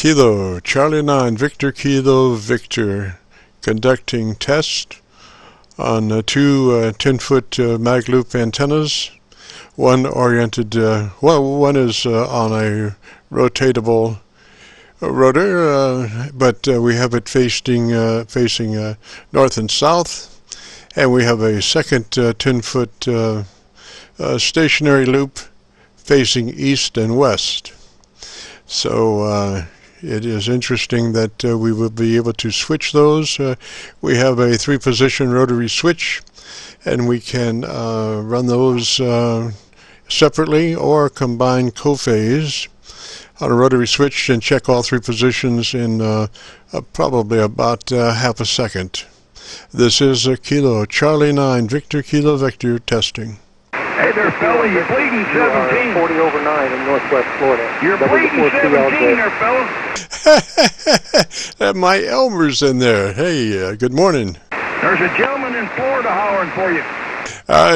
Kilo, Charlie 9, Victor Kilo, Victor, conducting test on two 10-foot mag loop antennas. One oriented, one is on a rotatable rotor, but we have it facing north and south, and we have a second 10-foot stationary loop facing east and west. So it is interesting that we will be able to switch those. We have a 3-position rotary switch, and we can run those separately or combine co-phase on a rotary switch and check all 3 positions in probably about half a second. This is a Kilo, Charlie 9, Victor Kilo, Victor testing. Hey there, fella, you're bleeding 17. 40 over 9 in Northwest Florida. You're bleeding 17 there, fella. My Elmer's in there. Hey, good morning. There's a gentleman in Florida hollering for you.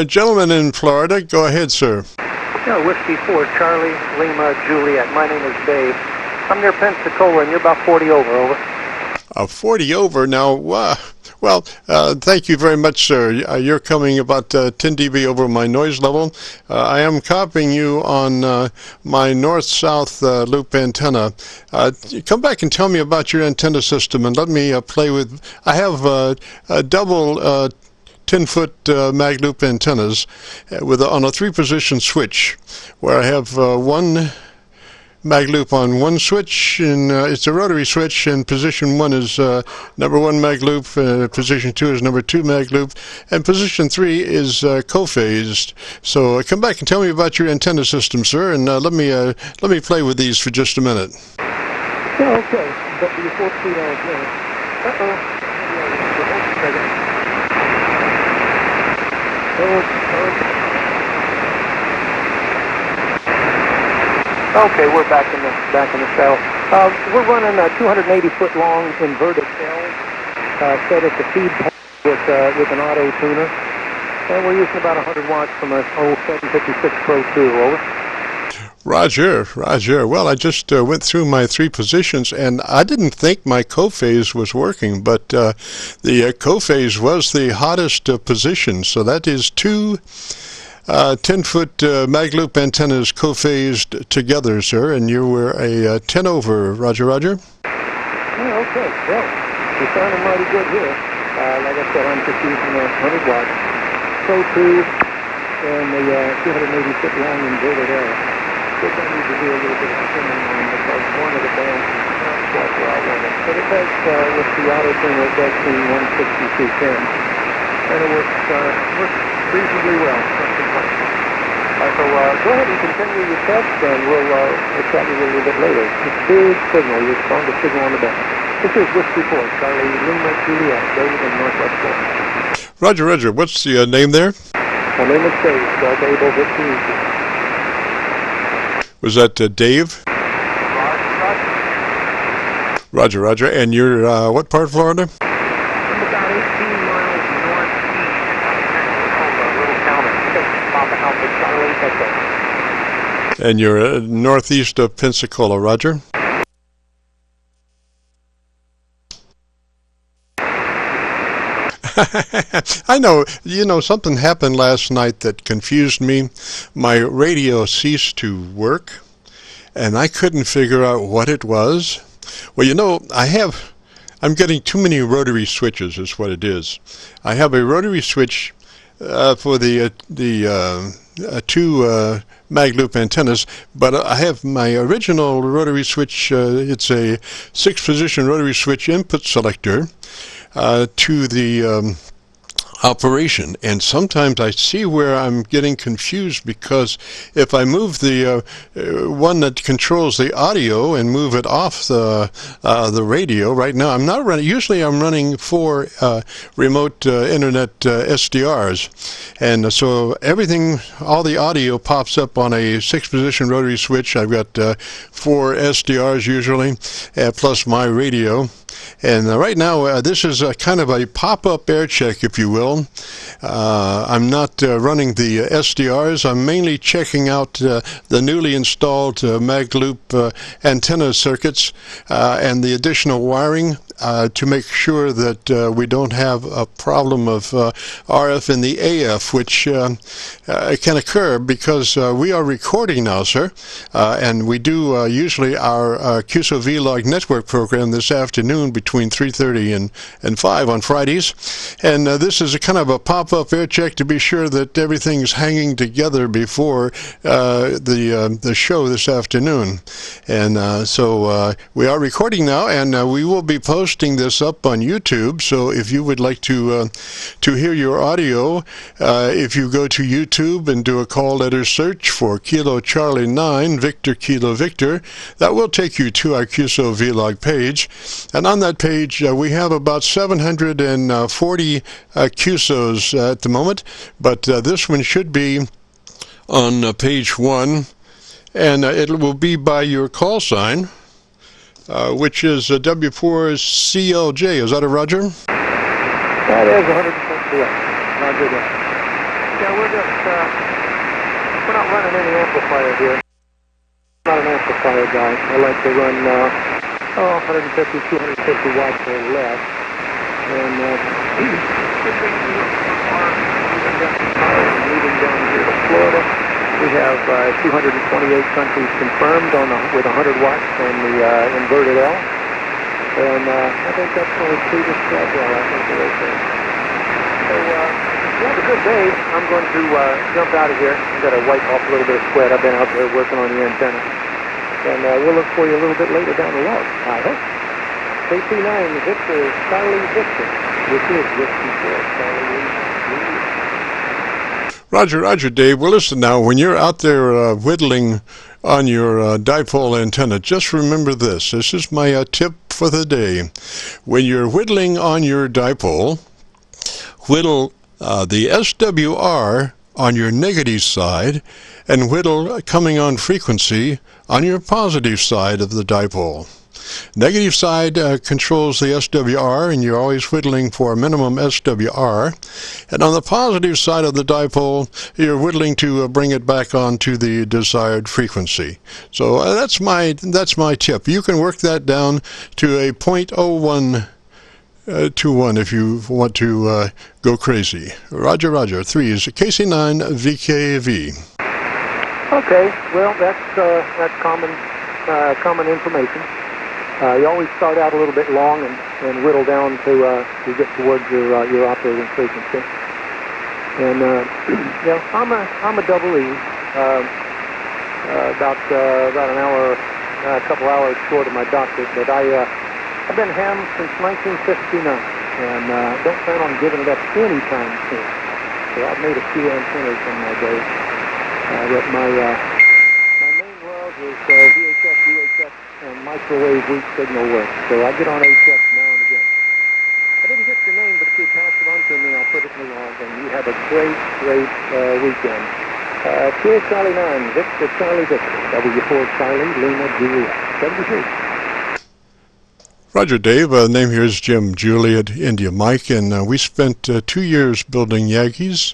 Gentleman in Florida, go ahead, sir. Yeah, Whiskey 4, Charlie, Lima, Juliet. My name is Dave. I'm near Pensacola, and you're about 40 over. 40 over now. Well, thank you very much, sir. You're coming about 10 dB over my noise level. I am copying you on my north-south loop antenna. Come back and tell me about your antenna system, and let me play with. I have a double 10-foot mag loop antennas on a 3-position switch, where I have one mag loop on one switch, and it's a rotary switch, and position 1 is number 1 mag loop, position 2 is number 2 mag loop, and position 3 is co-phased. So come back and tell me about your antenna system, sir, and let me play with these for just a minute. Yeah, okay. W4CLJ. Okay, we're back in the cell. We're running a 280-foot long inverted cell set at the feed point with an auto tuner, and we're using about 100 watts from a 756 Pro 2. Over. Roger. Well, I just went through my 3 positions, and I didn't think my co-phase was working, but the co-phase was the hottest position. So that is 2 10-foot mag loop antennas co-phased together, sir, and you were a 10 over. Roger. Yeah, okay. Well, you're sounding mighty good here. Like I said, I'm just using 100 watts Pro 2 and the 280-foot long inverted L. Which I need to do a little bit of trimming on because one of the bands is not quite where I want it. But it does, with the auto tuner, it does seem 16210. And it works reasonably well. So go ahead and continue your test, and we'll chat you a little bit later. It's big signal, your strongest signal on the band. This is Whiskey 4, Charlie, Lima, Juliet, David in Northwest Florida. Roger. What's the name there? My name is Dave, spelled Dave over at Was that Dave? Roger. And you're what part of Florida? I'm about 18 miles northeast of a little town of Papa Alpha Charlie, Texas. And you're northeast of Pensacola. Roger. I know, something happened last night that confused me. My radio ceased to work, and I couldn't figure out what it was. Well, I'm getting too many rotary switches is what it is. I have a rotary switch for the 2 mag loop antennas, but I have my original rotary switch. It's a 6-position rotary switch input selector to the operation, and sometimes I see where I'm getting confused, because if I move the one that controls the audio and move it off the radio, right now I'm not running. Usually I'm running 4 remote internet SDRs, and so all the audio pops up on a 6-position rotary switch. I've got 4 SDRs usually, plus my radio. And right now, this is kind of a pop-up air check, if you will. I'm not running the SDRs. I'm mainly checking out the newly installed mag loop antenna circuits and the additional wiring to make sure that we don't have a problem of RF in the AF, which can occur because we are recording now, sir, and we do usually our Qso-Vlog network program this afternoon between 3:30 and 5 on Fridays, and this is a kind of a pop-up air check to be sure that everything's hanging together before the show this afternoon. And so we are recording now, and we will be posting this up on YouTube. So if you would like to hear your audio, if you go to YouTube and do a call letter search for Kilo Charlie 9 Victor Kilo Victor, that will take you to our Qso-Vlog page. And on that page, we have about 740 Qsos at the moment, but this one should be on page 1, and it will be by your call sign, which is W4CLJ. Is that a Roger? That is 100% correct. Roger that. Yeah, we're not running any amplifier here. I'm not an amplifier guy. I like to run 150, 250 watts or less. And moving down here to Florida, we have 228 countries confirmed with 100 watts on the inverted L. And I think that's going to see this well. I think they're okay. So, have a good day. I'm going to jump out of here. I've got to wipe off a little bit of sweat. I've been out there working on the antenna. And we'll look for you a little bit later down the road, I hope. KC9 Victor, Charlie Victor. This is Whiskey 4, Charlie. Roger, Roger, Dave. Well, listen now, when you're out there whittling on your dipole antenna, just remember this. This is my tip for the day. When you're whittling on your dipole, whittle the SWR on your negative side and whittle coming on frequency on your positive side of the dipole. Negative side controls the SWR, and you're always whittling for a minimum SWR. And on the positive side of the dipole, you're whittling to bring it back onto the desired frequency. So that's my tip. You can work that down to a 0.01 to 1 if you want to go crazy. Roger, Roger. 3 is KC9VKV. Okay, well, that's common information. You always start out a little bit long and whittle down to get towards your operating frequency. And yeah, I'm a double E, about an hour, a couple hours short of my doctorate, but I've been ham since 1959, and don't plan on giving it up anytime soon. So I've made a few antennas in my day, but my main love is VHF, UHF, and microwave weak signal work. So I get on HF now and again. I didn't get your name, but if you pass it on to me, I'll put it in the log, and you have a great weekend. Kilo Charlie 9, Victor Charlie Victor, W4 Charlie, Lima Juliet, 73. Roger, Dave. Name here is Jim, Juliet, India, Mike, and we spent 2 years building Yagis.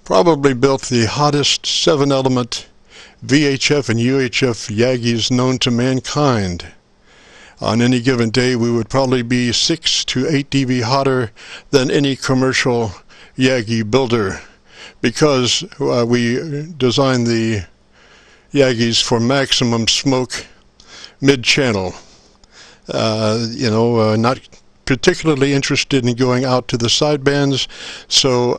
Probably built the hottest 7-element VHF and UHF Yagis known to mankind. On any given day, we would probably be 6 to 8 dB hotter than any commercial Yagi builder, because we designed the Yagis for maximum smoke mid-channel. Not particularly interested in going out to the sidebands, so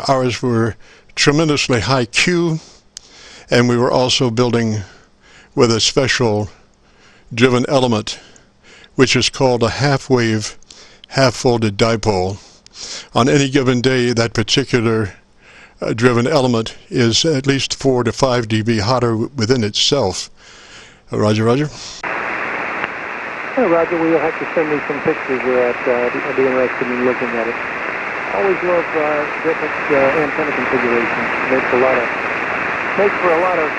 ours were tremendously high Q, and we were also building with a special driven element, which is called a half-wave, half-folded dipole. On any given day, that particular driven element is at least 4 to 5 dB hotter within itself. Roger, Roger. Hey, Roger, will you have to send me some pictures of that? I'd be interested in looking at it. Always love different antenna configurations. Makes for a lot of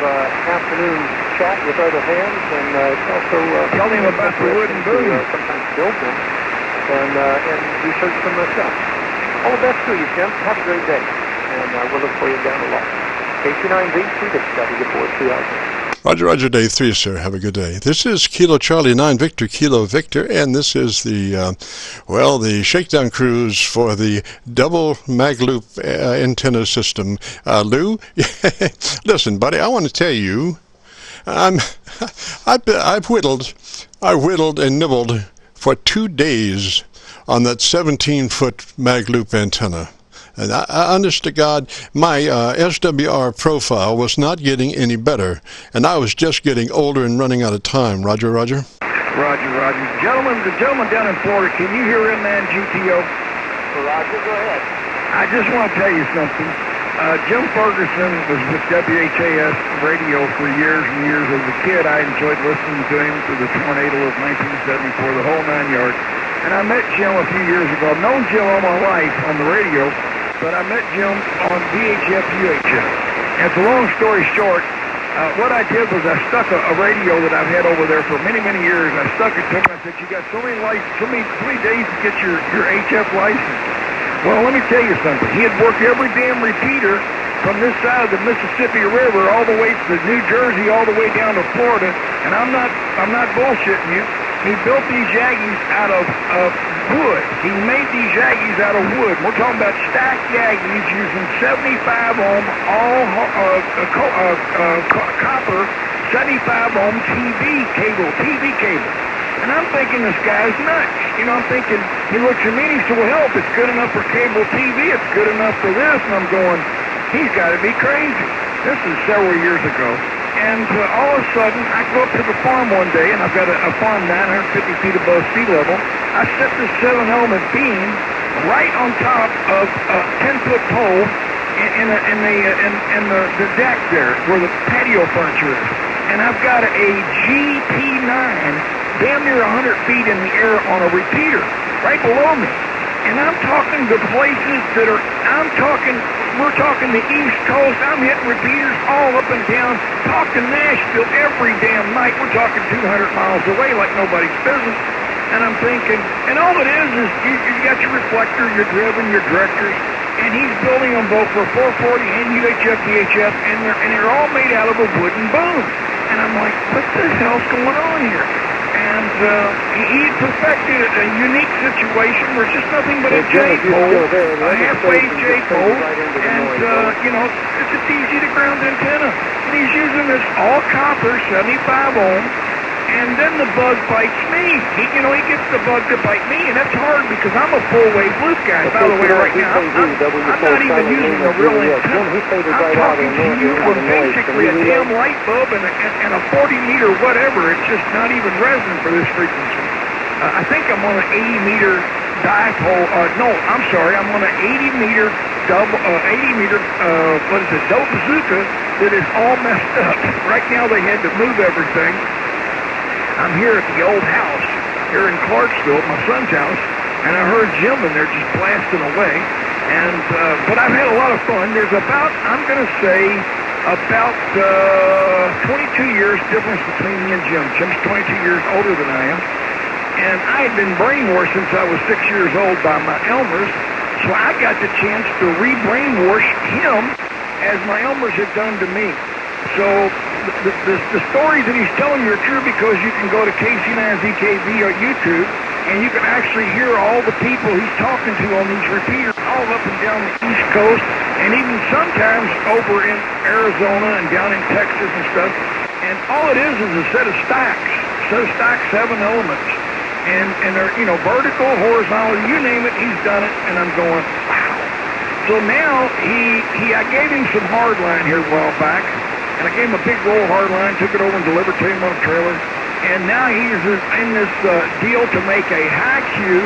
afternoon chat with other hands, and it's also Tell him about the wooden booth. Sometimes build them. and research them myself. All the best to you, Jim. Have a great day. And we'll look for you down the line. KC9VKV, W4CLJ. Roger, Roger, day 3, sir. Have a good day. This is Kilo Charlie 9 Victor, Kilo Victor, and this is the, the shakedown cruise for the double mag loop antenna system. Lou, listen, buddy, I want to tell you, I've whittled and nibbled for 2 days on that 17-foot mag loop antenna. And I honest to God, my SWR profile was not getting any better, and I was just getting older and running out of time. Roger, Roger. Roger, Roger. The gentleman down in Florida, can you hear N9GTO? Roger, go ahead. I just want to tell you something. Jim Fergusson was with WHAS radio for years and years. As a kid, I enjoyed listening to him through the tornado of 1974, the whole 9 yards. And I met Jim a few years ago. I've known Jim all my life on the radio, but I met Jim on VHF, UHF. And to long story short, what I did was I stuck a radio that I've had over there for many, many years. I stuck it to him. I said, you got so many days to get your HF license. Well, let me tell you something. He had worked every damn repeater from this side of the Mississippi River all the way to New Jersey, all the way down to Florida. And I'm not bullshitting you. He built these Yaggies out of wood. He made these Yaggies out of wood. We're talking about stacked Yaggies using 75 ohm copper 75 ohm TV cable. And I'm thinking this guy's nuts. You know, I'm thinking, he looks at me and he said, well, hell, if it's good enough for cable TV, it's good enough for this. And I'm going, he's got to be crazy. This is several years ago. And all of a sudden, I go up to the farm one day, and I've got a farm 950 feet above sea level. I set this 7-element beam right on top of a 10-foot pole in the deck there, where the patio furniture is. And I've got a GP9 damn near 100 feet in the air on a repeater right below me. And I'm talking to places that are, we're talking the East Coast. I'm hitting repeaters all up and down, talking Nashville every damn night. We're talking 200 miles away like nobody's business. And I'm thinking, and all it is you got your reflector, your driven, your directors, and he's building them both for 440 and UHF, VHF, and they're all made out of a wooden boom. And I'm like, what the hell's going on here? And he perfected a unique situation where it's just nothing but a J-pole, a half-wave J-pole, and, it's a easy-to-ground antenna. And he's using this all-copper 75 ohm, and then the bug bites me. He gets the bug to bite me, and that's hard because I'm a full-wave loop guy. By the way, right now, I'm not even using a real antenna. I'm talking to you with basically a damn light bulb and a 40-meter whatever. It's just not even resonant for this frequency. I think I'm on an 80-meter dipole. I'm sorry. I'm on an 80-meter double bazooka that is all messed up. Right now, they had to move everything. I'm here at the old house here in Clarksville, my son's house, and I heard Jim in there just blasting away. And but I've had a lot of fun. There's about 22 years difference between me and Jim. Jim's 22 years older than I am. And I had been brainwashed since I was 6 years old by my Elmers, so I got the chance to re-brainwash him as my Elmers had done to me. So the stories that he's telling you are true because you can go to KC9VKV on YouTube and you can actually hear all the people he's talking to on these repeaters all up and down the East Coast and even sometimes over in Arizona and down in Texas and stuff. And all it is a set of stacks, 7 elements. And they're, vertical, horizontal, you name it, he's done it. And I'm going, wow. So now I gave him some hard line here a while back. And I gave him a big roll hard line, took it over and delivered to him on a trailer. And now he's in this deal to make a high Q,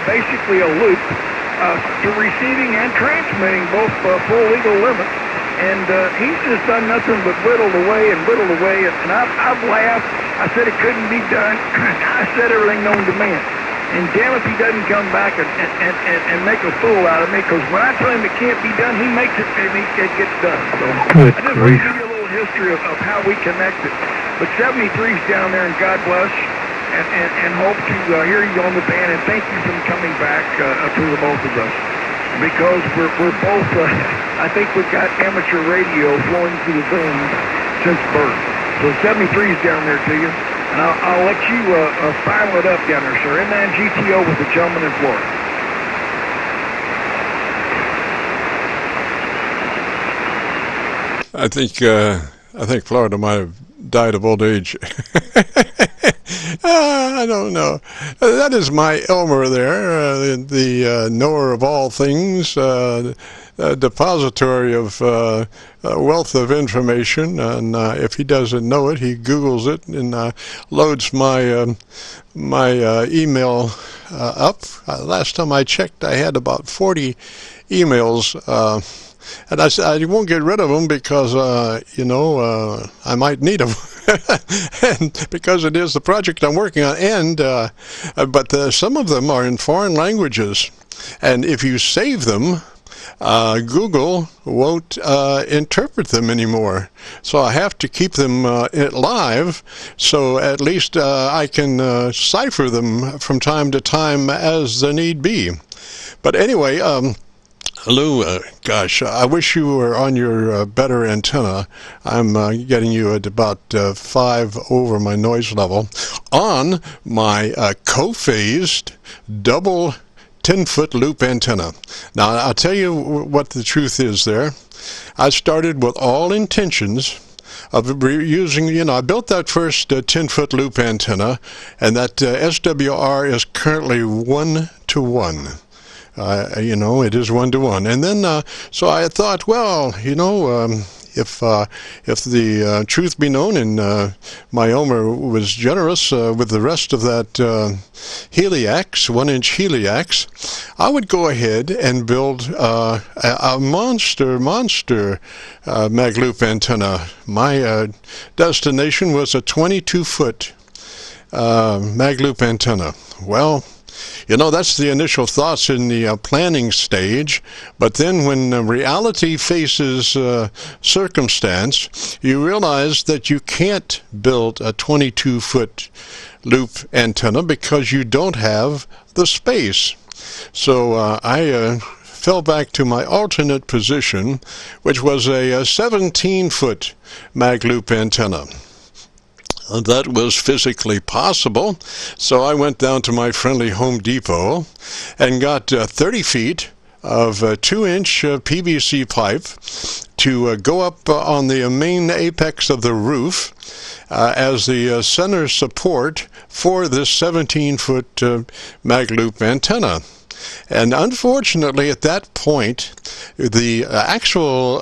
basically a loop, to receiving and transmitting both full legal limits. And he's just done nothing but whittled away. And I've laughed. I said it couldn't be done. I said everything known to man. And damn if he doesn't come back and make a fool out of me, because when I tell him it can't be done, he makes it and it gets done. So I just want to give you a little history of how we connected. But 73's down there, and God bless. and hope to hear you on the band. And thank you for coming back to the both of us, because we're both. I think we've got amateur radio flowing through the veins since birth. So 73 is down there to you, and I'll let you file it up down there, sir. N9GTO with the gentleman in Florida. I think Florida might have died of old age. I don't know. That is my Elmer there, the knower of all things, depository of wealth of information. And if he doesn't know it, he Googles it and loads my email up. Last time I checked, I had about 40 emails. And I said, I won't get rid of them because, I might need them. And because it is the project I'm working on. And but some of them are in foreign languages. And if you save them, Google won't interpret them anymore. So I have to keep them live, so at least I can cipher them from time to time as the need be. But anyway, Lou, gosh, I wish you were on your better antenna. I'm getting you at about 5 over my noise level on my co-phased double 10-foot loop antenna. Now, I'll tell you what the truth is there. I started with all intentions of using, I built that first 10-foot loop antenna, and that SWR is currently 1-to-1. It is 1-to-1. And then, so I thought, well, if the truth be known, and my Elmer was generous with the rest of that heliax, 1-inch heliax, I would go ahead and build a monster mag loop antenna. My destination was a 22-foot mag loop antenna. Well, that's the initial thoughts in the planning stage, but then when reality faces circumstance, you realize that you can't build a 22-foot loop antenna because you don't have the space. So I fell back to my alternate position, which was a 17-foot mag loop antenna. That was physically possible, so I went down to my friendly Home Depot and got 30 feet of 2-inch PVC pipe to go up on the main apex of the roof as the center support for this 17-foot mag loop antenna. And unfortunately, at that point, the actual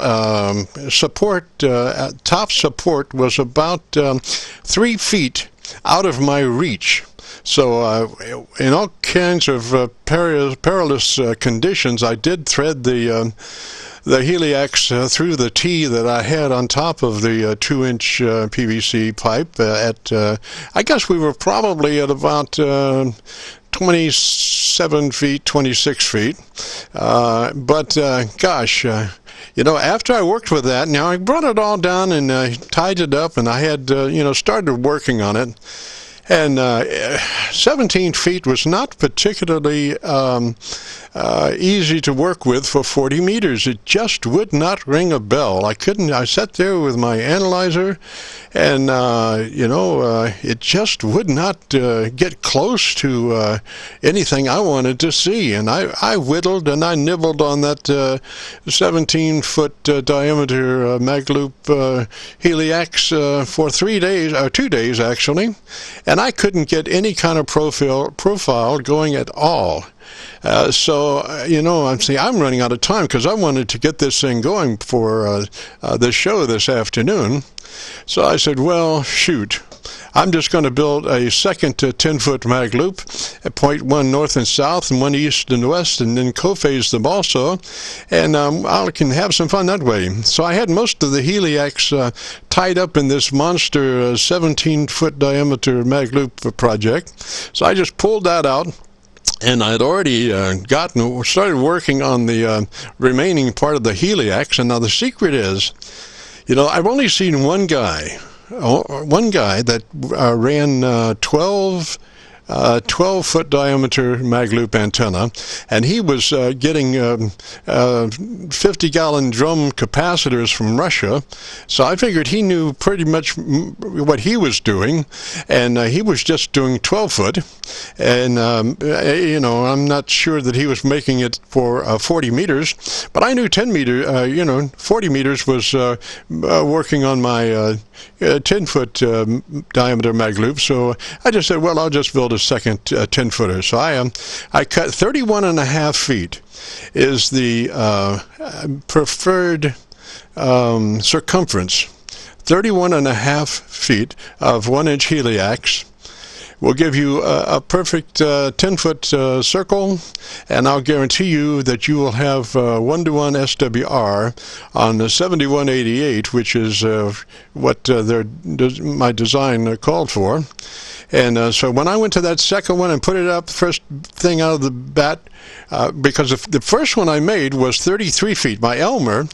support, top support, was about 3 feet out of my reach. So in all kinds of perilous conditions, I did thread the heliax through the T that I had on top of the 2-inch PVC pipe I guess we were probably at about 27 feet, 26 feet. But gosh, after I worked with that, now I brought it all down and tied it up, and I had, started working on it. And 17 feet was not particularly easy to work with for 40 meters. It just would not ring a bell. I sat there with my analyzer, and, it just would not get close to anything I wanted to see. And I whittled and I nibbled on that 17-foot diameter mag loop heliax for 3 days, or 2 days actually, and I couldn't get any kind of profile going at all. I'm running out of time because I wanted to get this thing going for the show this afternoon. So I said, well, shoot, I'm just going to build a second 10-foot mag loop at point 1 north and south and 1 east and west, and then co-phase them also, and I can have some fun that way. So I had most of the heliax tied up in this monster 17-foot diameter mag loop project. So I just pulled that out. And I'd already started working on the remaining part of the heliax. And now the secret is, I've only seen one guy that ran 12 12-foot diameter mag loop antenna, and he was getting 50-gallon drum capacitors from Russia. So I figured he knew pretty much what he was doing, and he was just doing 12-foot. And you know, I'm not sure that he was making it for 40 meters, but I knew 10 meter, you know, 40 meters was working on my 10-foot diameter mag loop. So I just said, well, I'll just build a second 10-footer. So I cut 31.5 feet is the preferred circumference. 31.5 feet of 1-inch heliax will give you a perfect 10-foot circle, and I'll guarantee you that you will have 1-to-1 SWR on the 7188, which is what my design called for. And so when I went to that second one and put it up, first thing out of the bat, because the first one I made was 33 feet. My Elmer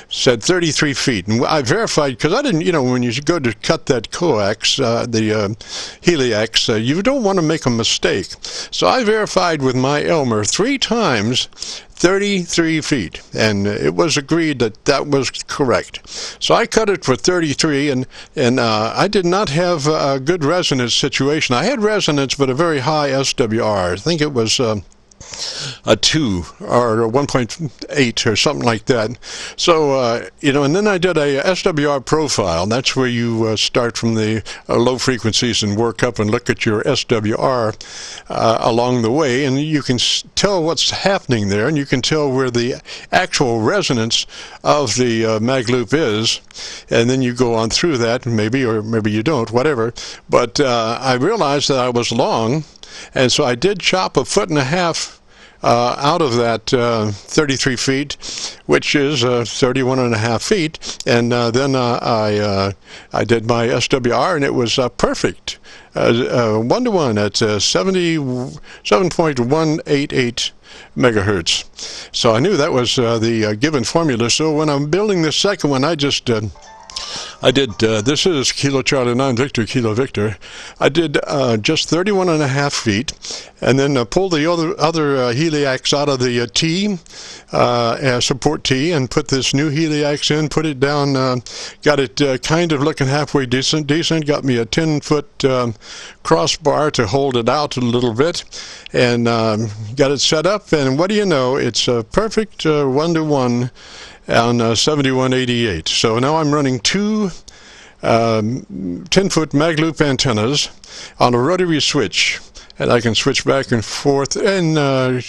said 33 feet. And I verified, because I didn't, you know, when you go to cut that coax, the heliax, you don't want to make a mistake. So I verified with my Elmer 3 times 33 feet, and it was agreed that that was correct. So I cut it for 33, and I did not have a good resonance situation. I had resonance, but a very high SWR. I think it was a 2 or a 1.8 or something like that. So, you know, and then I did a SWR profile. And that's where you start from the low frequencies and work up and look at your SWR along the way, and you can tell what's happening there, and you can tell where the actual resonance of the mag loop is, and then you go on through that, maybe, or maybe you don't, whatever. But I realized that I was long, and so I did chop 1.5 feet out of that 33 feet, which is 31.5 feet, and then I did my SWR, and it was perfect, 1-to-1 at 77.188 megahertz. So I knew that was the given formula. So when I'm building the second one, I did, this is Kilo Charlie 9 Victor, Kilo Victor. I did just 31.5 feet, and then pulled the other heliax out of the T, support T, and put this new heliax in, put it down, got it kind of looking halfway decent, got me a 10-foot crossbar to hold it out a little bit, and got it set up, and what do you know, it's a perfect 1-to-1 on 7188. So now I'm running 2 10-foot mag loop antennas on a rotary switch, and I can switch back and forth, and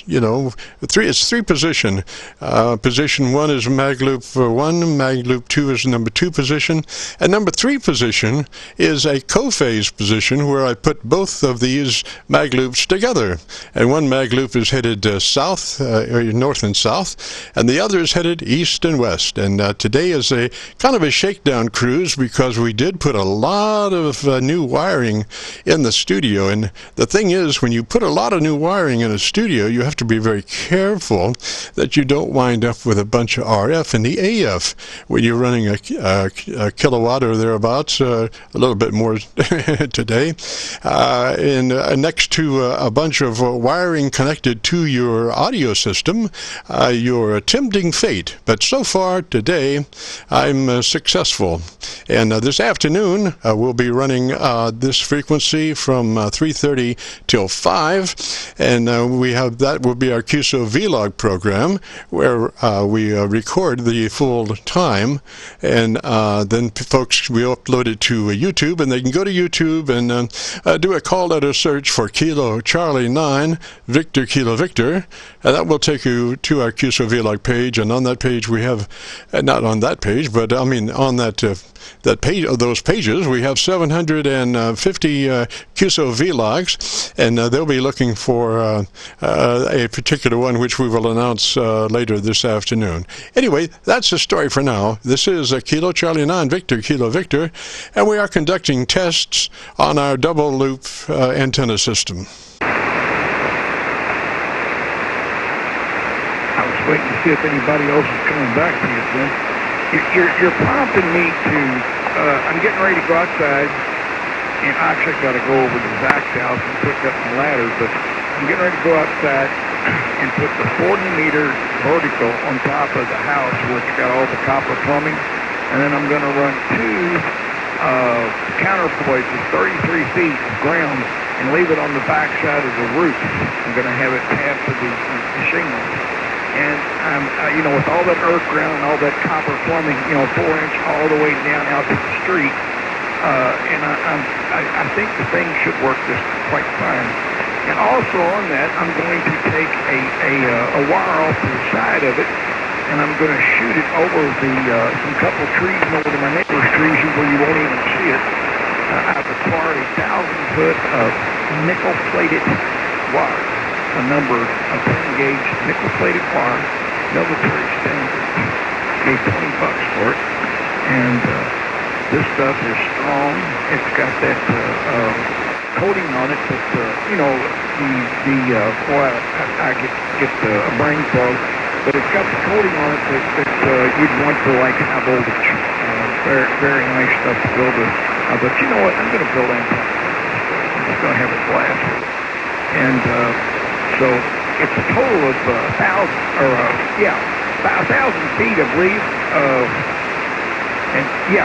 you know, it's 3 position. Position 1 is mag loop 1, mag loop 2 is number 2 position, and number 3 position is a co-phase position where I put both of these mag loops together, and one mag loop is headed south, or north and south, and the other is headed east and west. And today is a kind of a shakedown cruise, because we did put a lot of new wiring in the studio, and the thing is, when you put a lot of new wiring in a studio, you have to be very careful that you don't wind up with a bunch of RF in the AF when you're running a kilowatt or thereabouts, a little bit more today, and next to a bunch of wiring connected to your audio system. You're tempting fate, but so far today I'm successful. And this afternoon we'll be running this frequency from 3:30 till 5, and we have, that will be our Qso-Vlog program, where we record the full time, and then folks, we upload it to YouTube, and they can go to YouTube and do a call letter search for Kilo Charlie 9 Victor Kilo Victor, and that will take you to our Qso-Vlog page. And on that page we have, not on that page, but I mean on that page, of those pages, we have 750 Qso-Vlogs, and they'll be looking for a particular one, which we will announce later this afternoon. Anyway, that's the story for now. This is Kilo Charlie 9 Victor Kilo Victor, and we are conducting tests on our double loop antenna system. I was waiting to see if anybody else is coming back to you, Jim. You're prompting me to, I'm getting ready to go outside and I actually got to go over to Zach's house and pick up my ladder, but I'm getting ready to go outside and put the 40-meter vertical on top of the house where it's got all the copper plumbing, and then I'm going to run two counterpoints of 33 feet of ground and leave it on the back side of the roof. I'm going to have it tabbed to the shingles. And I'm, with all that earth ground and all that copper plumbing, 4-inch all the way down out to the street, and I think the thing should work just quite fine. And also on that, I'm going to take a wire off to the side of it, and I'm going to shoot it over some couple trees and over to my neighbor's trees where you won't even see it. I've acquired 1,000 foot of nickel-plated wire, a number of 10-gauge nickel-plated wire, military standard. Gave $20 for it, and this stuff is strong. It's got that coating on it that I get a brain fog, but it's got the coating on it that you'd want for like high voltage. Very, very nice stuff to build with. But you know what? I'm going to build antennas. I'm just going to have a blast with it. And so it's a total of 1,000 feet, I believe. 1,000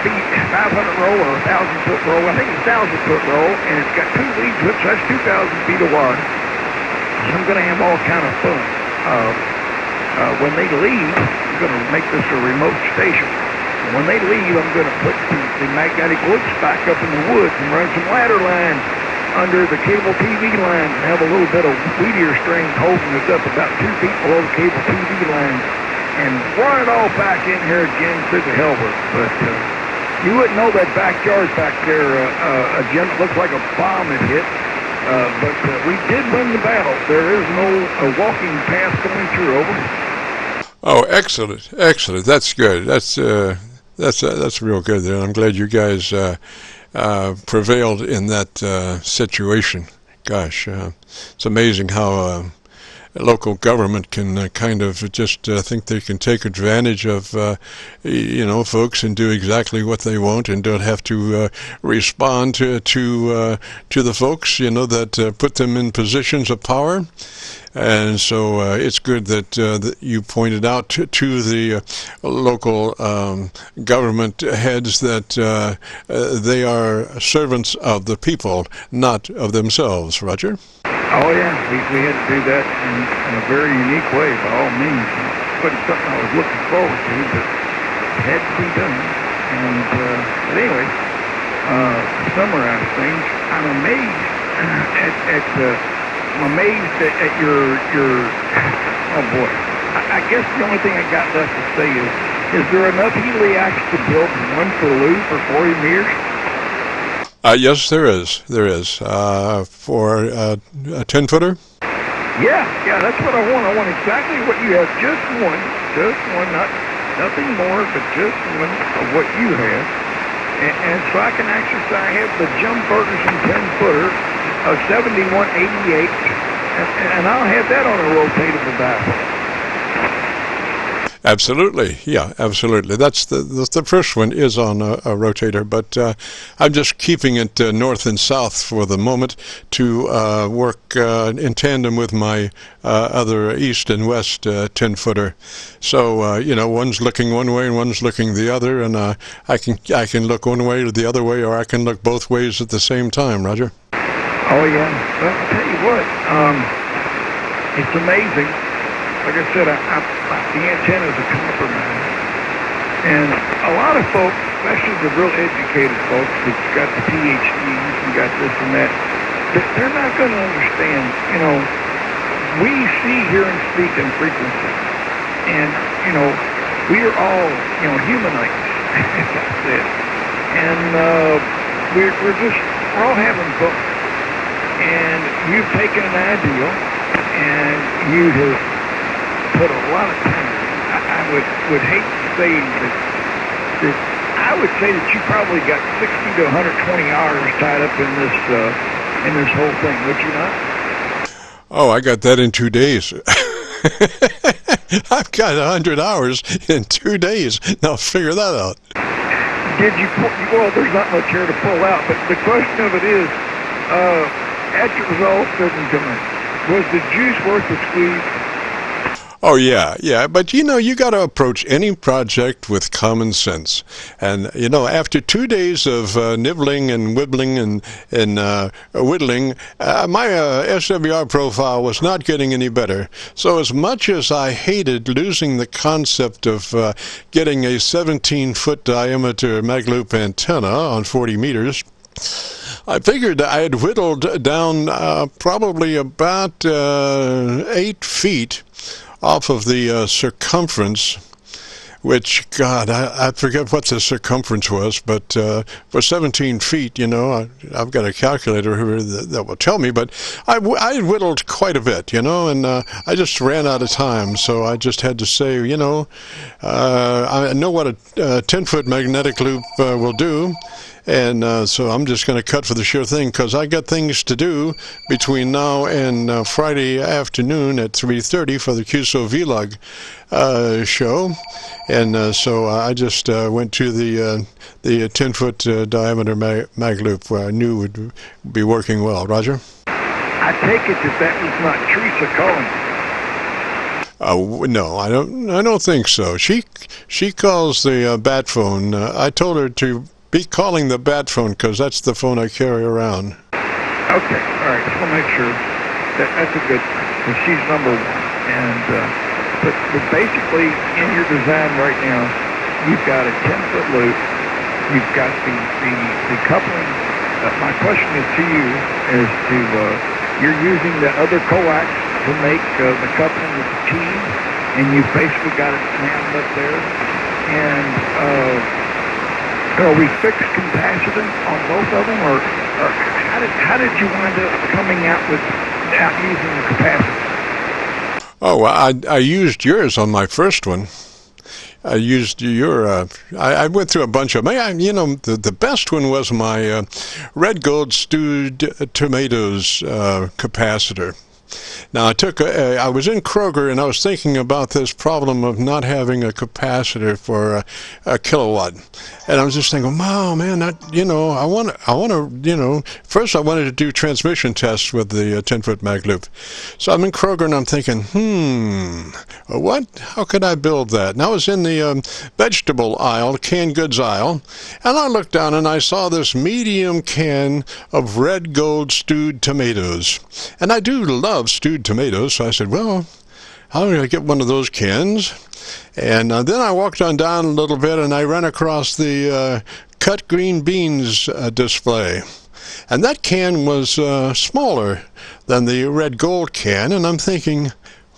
feet, 500 roll or 1,000 foot roll. I think it's 1,000 foot roll, and it's got 2 leads, which that's 2,000 feet of wire. So I'm going to have all kind of fun. When they leave, I'm going to make this a remote station. And when they leave, I'm going to put the magnetic loops back up in the woods and run some ladder line under the cable TV line and have a little bit of weedier string holding it up about 2 feet below the cable TV line and run it all back in here again to the hell with it. But you wouldn't know that backyard back there, Jim. It looks like a bomb had hit. But we did win the battle. There is no walking path going through. Over. Oh, excellent, excellent. That's good. That's real good there. I'm glad you guys prevailed in that situation. Gosh, it's amazing how local government can kind of just think they can take advantage of folks and do exactly what they want and don't have to respond to the folks that put them in positions of power. And so it's good that you pointed out to the local government heads that they are servants of the people, not of themselves. Roger? Oh, yeah. We had to do that in a very unique way, by all means. It wasn't something I was looking forward to, but it had to be done. And but anyway, to summarize things, I'm amazed at your oh boy. I guess the only thing I got left to say is there enough heliacs to build one for Lou for 40 meters? Yes, there is. There is. For a 10-footer? Yeah, that's what I want. I want exactly what you have. Just one, nothing more, but just one of what you have. And so I can actually say I have the Jim Ferguson 10-footer of 7188, and I'll have that on a rotatable baffle. Absolutely, yeah, absolutely. That's the first one is on a rotator, but I'm just keeping it north and south for the moment to work in tandem with my other east and west 10-footer. So one's looking one way and one's looking the other, and I can look one way or the other way, or I can look both ways at the same time. Roger. Oh yeah. Well, I'll tell you what. It's amazing. Like I said, the antennas are compromised. And a lot of folks, especially the real educated folks that's got the PhDs and got this and that, they're not going to understand. We see, hear, and speak in frequency. And, we are all, humanites, as I said. And we're all having fun. And you've taken an ideal, and you have put a lot of time. I would hate to say that I would say that you probably got 60 to 120 hours tied up in this whole thing, would you not? Oh, I got that in 2 days. I've got 100 hours in 2 days. Now figure that out. Did you pull, well, there's not much here to pull out, but the question of it is, after it was all said and done, was the juice worth the squeeze? Oh, yeah, but you got to approach any project with common sense. And, after 2 days of nibbling and wibbling and whittling, my SWR profile was not getting any better. So as much as I hated losing the concept of getting a 17-foot diameter mag loop antenna on 40 meters, I figured I had whittled down probably about 8 feet off of the circumference, which, God, I forget what the circumference was, but for 17 feet, I've got a calculator here that will tell me, but I whittled quite a bit, and I just ran out of time, so I just had to say, I know what a 10-foot magnetic loop will do. And so I'm just going to cut for the sure thing, because I got things to do between now and Friday afternoon at 3:30 for the Qso-Vlog show. And so I just went to the 10-foot diameter mag loop, where I knew would be working well. Roger? I take it that was not Teresa calling. No, I don't think so. She calls the bat phone. I told her to be calling the bat phone, because that's the phone I carry around. Okay, all right. Just want to make sure that's a good. Because she's number one, and but basically in your design right now, you've got a 10-foot loop. You've got the coupling. My question is to you as to you're using the other coax to make the coupling with the T, and you've basically got it snapped up there, and. Are we fixed capacitance on both of them, or how did you wind up coming out without using the capacitance? Oh, I used yours on my first one. I used your. I went through a bunch of them. The best one was my red gold stewed tomatoes capacitor. Now, I was in Kroger, and I was thinking about this problem of not having a capacitor for a kilowatt. And I was just thinking, wow, man, I want to, first I wanted to do transmission tests with the 10-foot mag loop. So I'm in Kroger, and I'm thinking, how could I build that? And I was in the vegetable aisle, canned goods aisle, and I looked down, and I saw this medium can of red gold stewed tomatoes. And I do love stewed tomatoes, so I said, well, how do I get one of those cans? And then I walked on down a little bit, and I ran across the cut green beans display. And that can was smaller than the red gold can, and I'm thinking,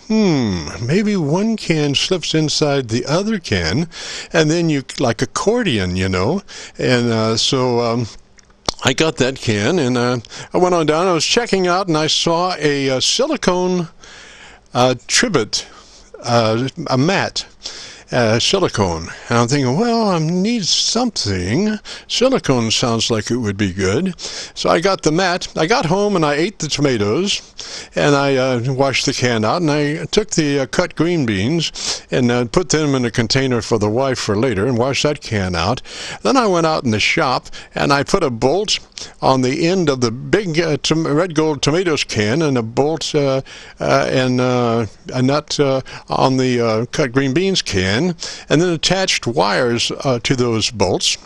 maybe one can slips inside the other can, and then you, like accordion, and so I got that can, and I went on down. I was checking out, and I saw a silicone trivet, a mat, silicone. And I'm thinking, well, I need something. Silicone sounds like it would be good. So I got the mat. I got home, and I ate the tomatoes, and I washed the can out, and I took the cut green beans and put them in a container for the wife for later and washed that can out. Then I went out in the shop, and I put a bolt on the end of the big red gold tomatoes can, and a bolt and a nut on the cut green beans can, and then attached wires to those bolts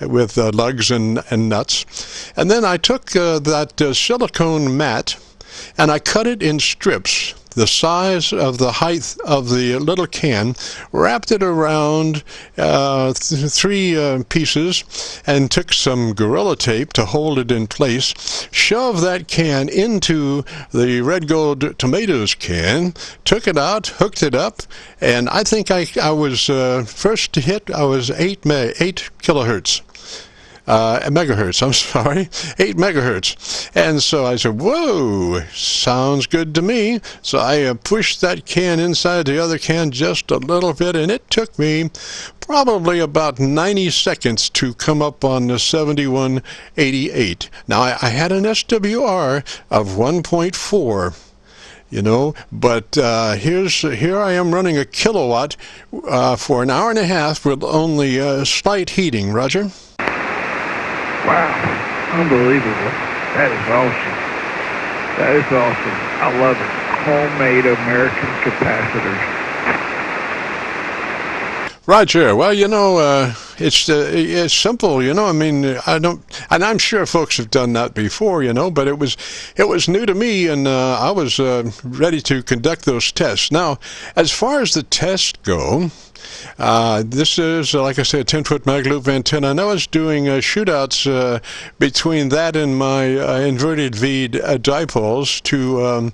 with lugs and nuts. And then I took that silicone mat, and I cut it in strips the size of the height of the little can, wrapped it around 3 pieces, and took some Gorilla Tape to hold it in place, shoved that can into the red gold tomatoes can, took it out, hooked it up, and I think I was first hit, I was 8 kilohertz. Megahertz, 8 megahertz. And so I said, whoa, sounds good to me. So I pushed that can inside the other can just a little bit, and it took me probably about 90 seconds to come up on the 7188. Now, I had an SWR of 1.4. you know. But here I am running a kilowatt for an hour and a half with only slight heating. Roger. Wow, unbelievable. That is awesome. That is awesome. I love it. Homemade American capacitors. Roger. Well, you know, it's simple. You know, I mean, I don't, and I'm sure folks have done that before. You know, but it was new to me, and I was ready to conduct those tests. Now, as far as the tests go. This is, like I said, a 10-foot mag loop antenna, and I was doing shootouts between that and my inverted V dipoles to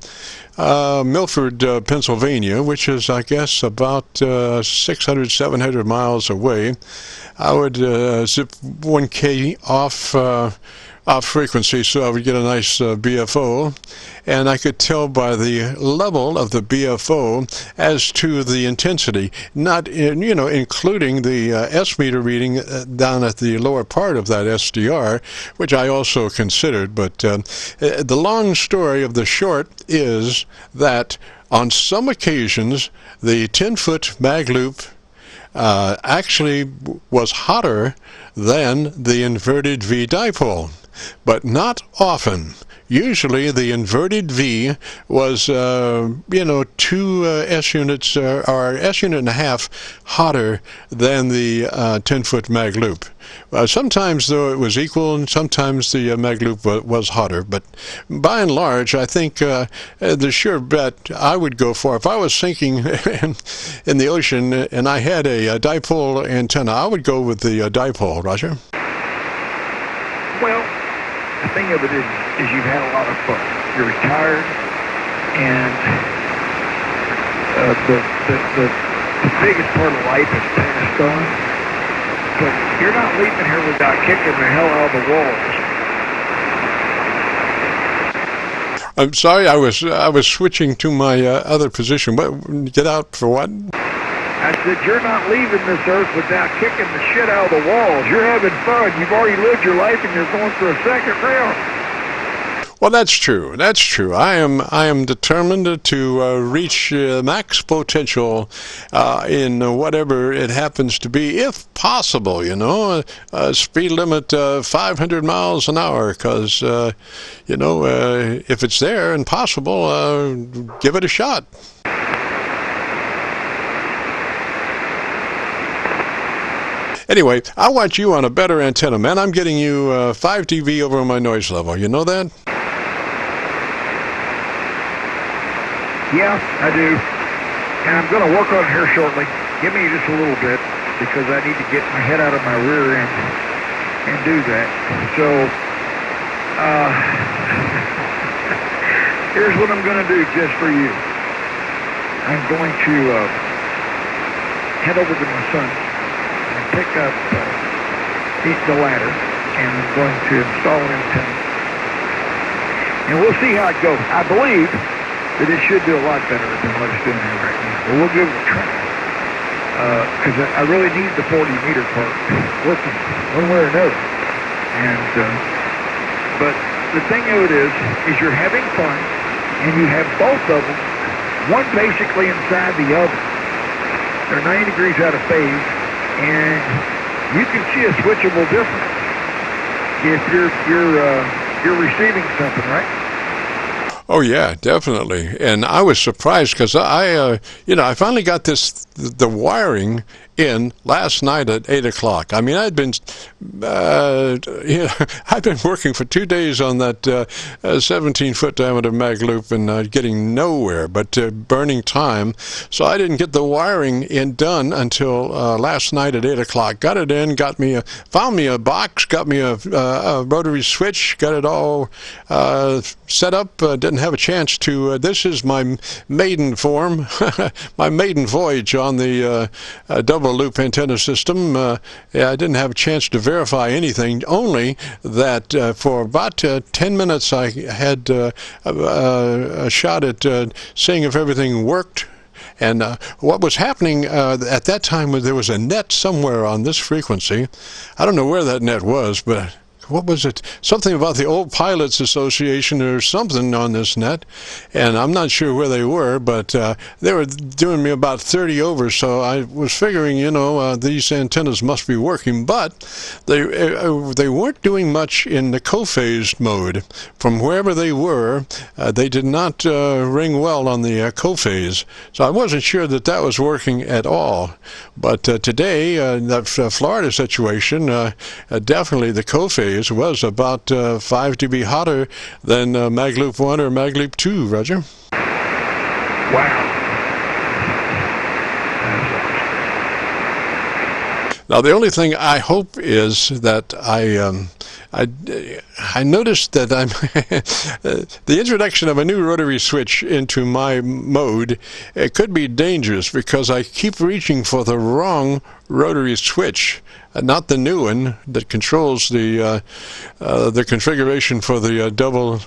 Milford, Pennsylvania, which is, I guess, about 600, 700 miles away. I would zip 1K off frequency, so I would get a nice BFO, and I could tell by the level of the BFO as to the intensity, not you know, including the S meter reading down at the lower part of that SDR, which I also considered. But the long story of the short is that on some occasions the 10-foot mag loop actually was hotter than the inverted V dipole. But not often. Usually the inverted V was, you know, 2 S units or S unit and a half hotter than the 10-foot mag loop. Sometimes, though, it was equal, and sometimes the mag loop was hotter. But by and large, I think the sure bet I would go for, if I was sinking in the ocean and I had a dipole antenna, I would go with the dipole. Roger? Well, the thing of it is you've had a lot of fun. You're retired, and the biggest part of life is passed on. But you're not leaving here without kicking the hell out of the walls. I'm sorry, I was switching to my other position. What? Get out for what? I said, you're not leaving this earth without kicking the shit out of the walls. You're having fun. You've already lived your life, and you're going for a second round. Well, that's true. That's true. I am determined to reach max potential in whatever it happens to be, if possible. You know, speed limit 500 miles an hour, because you know, if it's there and possible, give it a shot. Anyway, I want you on a better antenna, man. I'm getting you 5 dB over my noise level. You know that? Yeah, I do. And I'm going to work on it here shortly. Give me just a little bit, because I need to get my head out of my rear end and do that. So, here's what I'm going to do just for you. I'm going to head over to my son and pick up the ladder, and I'm going to install an antenna. And we'll see how it goes. I believe that it should do a lot better than what it's doing here right now. But we'll give it a try. Because I really need the 40 meter part working one way or another. And but the thing of it is you're having fun, and you have both of them, one basically inside the other. They're 90 degrees out of phase, and you can see a switchable difference if you're receiving something, right? Oh yeah, definitely. And I was surprised because I finally got the wiring in last night at 8 o'clock. I mean, I'd been working for 2 days on that 17-foot diameter mag loop and getting nowhere but burning time. So I didn't get the wiring done until last night at 8 o'clock. Got it in, found me a box, got me a rotary switch, got it all set up. Didn't have a chance to. This is my maiden form, my maiden voyage on the double loop antenna system. I didn't have a chance to verify anything, only that for about 10 minutes I had a shot at seeing if everything worked. And what was happening at that time was there was a net somewhere on this frequency. I don't know where that net was, but what was it? Something about the Old Pilots Association or something on this net, and I'm not sure where they were, but they were doing me about 30 over, so I was figuring, these antennas must be working, but they weren't doing much in the co-phased mode. From wherever they were, they did not ring well on the co-phase, so I wasn't sure that was working at all. But today, that Florida situation, definitely the co-phase was about 5 dB hotter than Magloop 1 or Magloop 2, Roger. Wow. Now, the only thing I hope is that I noticed that the introduction of a new rotary switch into my mode, it could be dangerous because I keep reaching for the wrong rotary switch, not the new one that controls the configuration for the double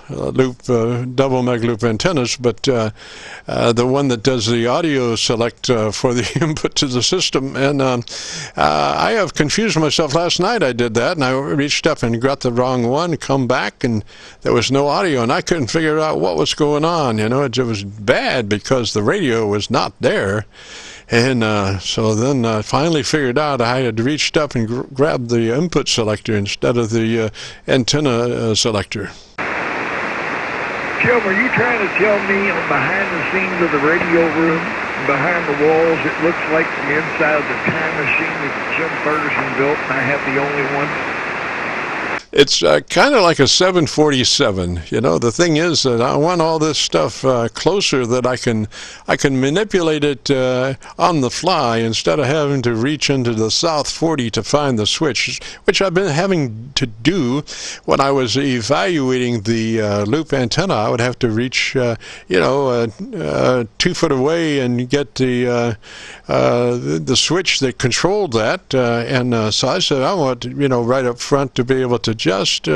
Magloop antennas, but the one that does the audio select for the input to the system. And I have confused myself. Last night I did that, and I reached up and got the wrong one, come back, and there was no audio, and I couldn't figure out what was going on. It was bad because the radio was not there. And so then I finally figured out I had reached up and grabbed the input selector instead of the antenna selector. Jim, are you trying to tell me on behind the scenes of the radio room, behind the walls, it looks like the inside of the time machine that Jim Ferguson built and I have the only one? It's kind of like a 747. The thing is that I want all this stuff closer that I can manipulate it on the fly instead of having to reach into the South 40 to find the switch, which I've been having to do when I was evaluating the loop antenna. I would have to reach 2 foot away and get the switch that controlled that, and so I said I want right up front to be able to just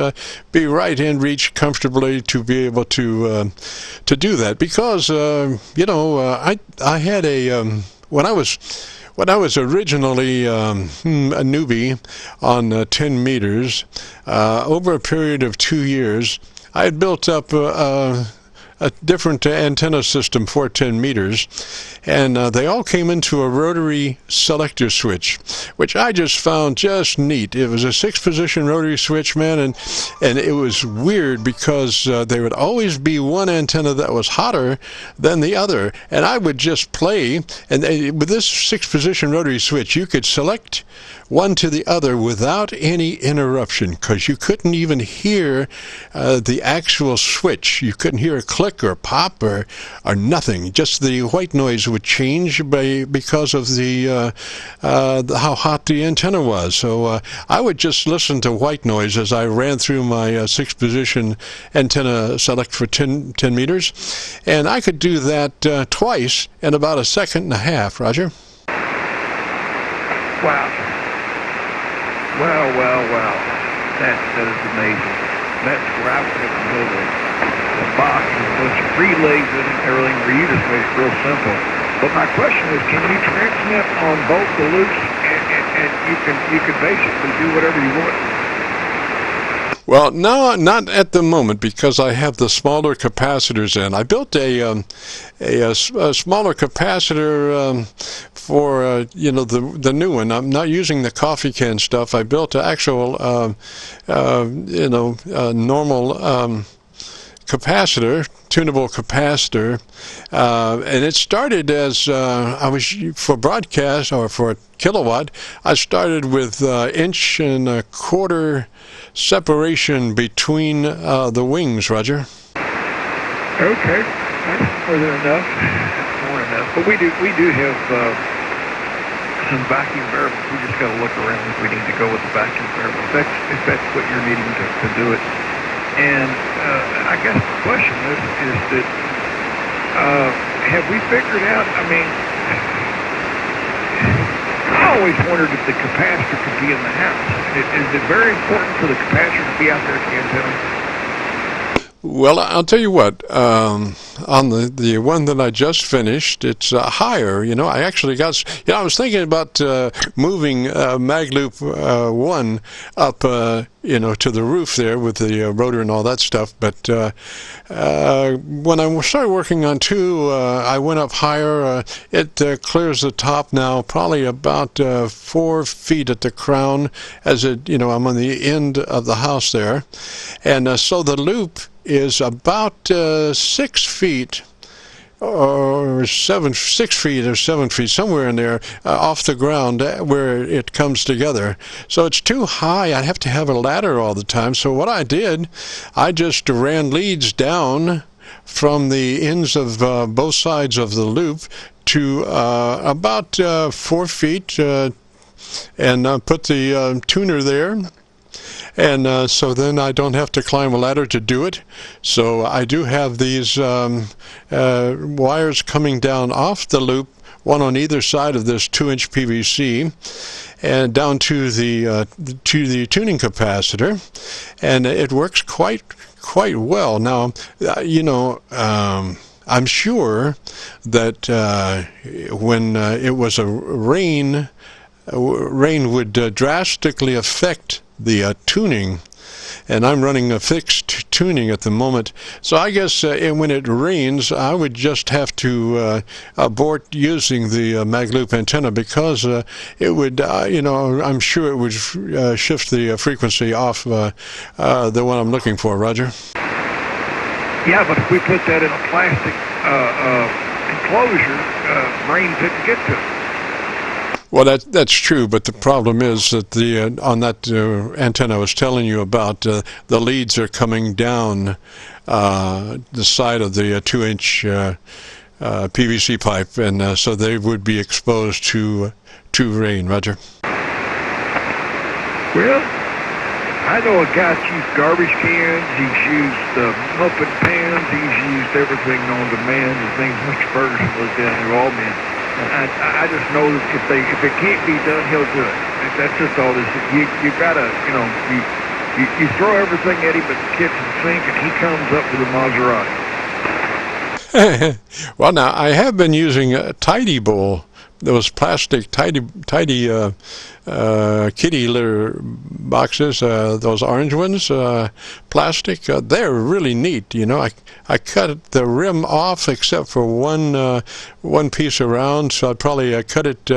be right in reach comfortably to be able to do that, because I had a when I was originally a newbie on 10 meters, over a period of 2 years, I had built up a different antenna system for 10 meters, and they all came into a rotary selector switch, which I just found just neat. It was a 6-position rotary switch, man, and it was weird because there would always be one antenna that was hotter than the other, and I would just play, and with this 6-position rotary switch, you could select one to the other without any interruption, because you couldn't even hear the actual switch. You couldn't hear a click or pop or nothing. Just the white noise would change because of the how hot the antenna was. So I would just listen to white noise as I ran through my 6-position antenna select for 10 meters, and I could do that twice in about 1.5 seconds, Roger. Wow. Well. That is amazing. That's where I would have to go to the box and a bunch of relays and everything where you just made it real simple. But my question is, can you transmit on both the loops and you can basically do whatever you want? Well, no, not at the moment, because I have the smaller capacitors in. I built a smaller capacitor for the new one. I'm not using the coffee can stuff. I built an actual normal capacitor, tunable capacitor, and it started as I was for broadcast or for kilowatt. I started with 1.25 inch separation between the wings, Roger. Okay, that's more than enough. More than enough. But we do have some vacuum variables. We just got to look around if we need to go with the vacuum variable. If that's what you're needing to do it. And I guess the question is that have we figured out? I mean, I always wondered if the capacitor could be in the house. Is it very important for the capacitor to be out there at the antenna? Well, I'll tell you what, on the one that I just finished, it's higher. You know, I actually got, you know, I was thinking about moving Magloop 1 up, you know, to the roof there with the rotor and all that stuff. But when I started working on 2, I went up higher. It clears the top now, probably about 4 feet at the crown, as it, you know, I'm on the end of the house there. And so the loop is about 6 feet or 6 feet or 7 feet, somewhere in there, off the ground where it comes together. So it's too high. I have to have a ladder all the time. So what I did, I just ran leads down from the ends of both sides of the loop to about 4 feet and put the tuner there. And so then I don't have to climb a ladder to do it. So I do have these wires coming down off the loop, one on either side of this 2-inch PVC, and down to the tuning capacitor, and it works quite well. Now, you know, I'm sure that when it was a rain would drastically affect the tuning, and I'm running a fixed tuning at the moment. So I guess when it rains, I would just have to abort using the Magloop antenna, because it would, you know, I'm sure it would shift the frequency off the one I'm looking for, Roger. Yeah, but if we put that in a plastic enclosure, rain couldn't get to it. Well, that's true, but the problem is that the on that antenna I was telling you about, the leads are coming down the side of the 2-inch PVC pipe, and so they would be exposed to rain. Roger. Well, I know a guy's used garbage cans, he's used muffin pans, he's used everything on demand. His name's Mr. Ferguson, lives down in New Albany. I just know that if it can't be done, he'll do it. That's just all this. You gotta, you know, you throw everything at him at the kitchen sink, and he comes up with a Maserati. Well, now I have been using a Tidy Bowl, those plastic tidy kitty litter boxes, those orange ones, plastic. They're really neat. You know, I cut the rim off except for one piece around, so I'd probably cut it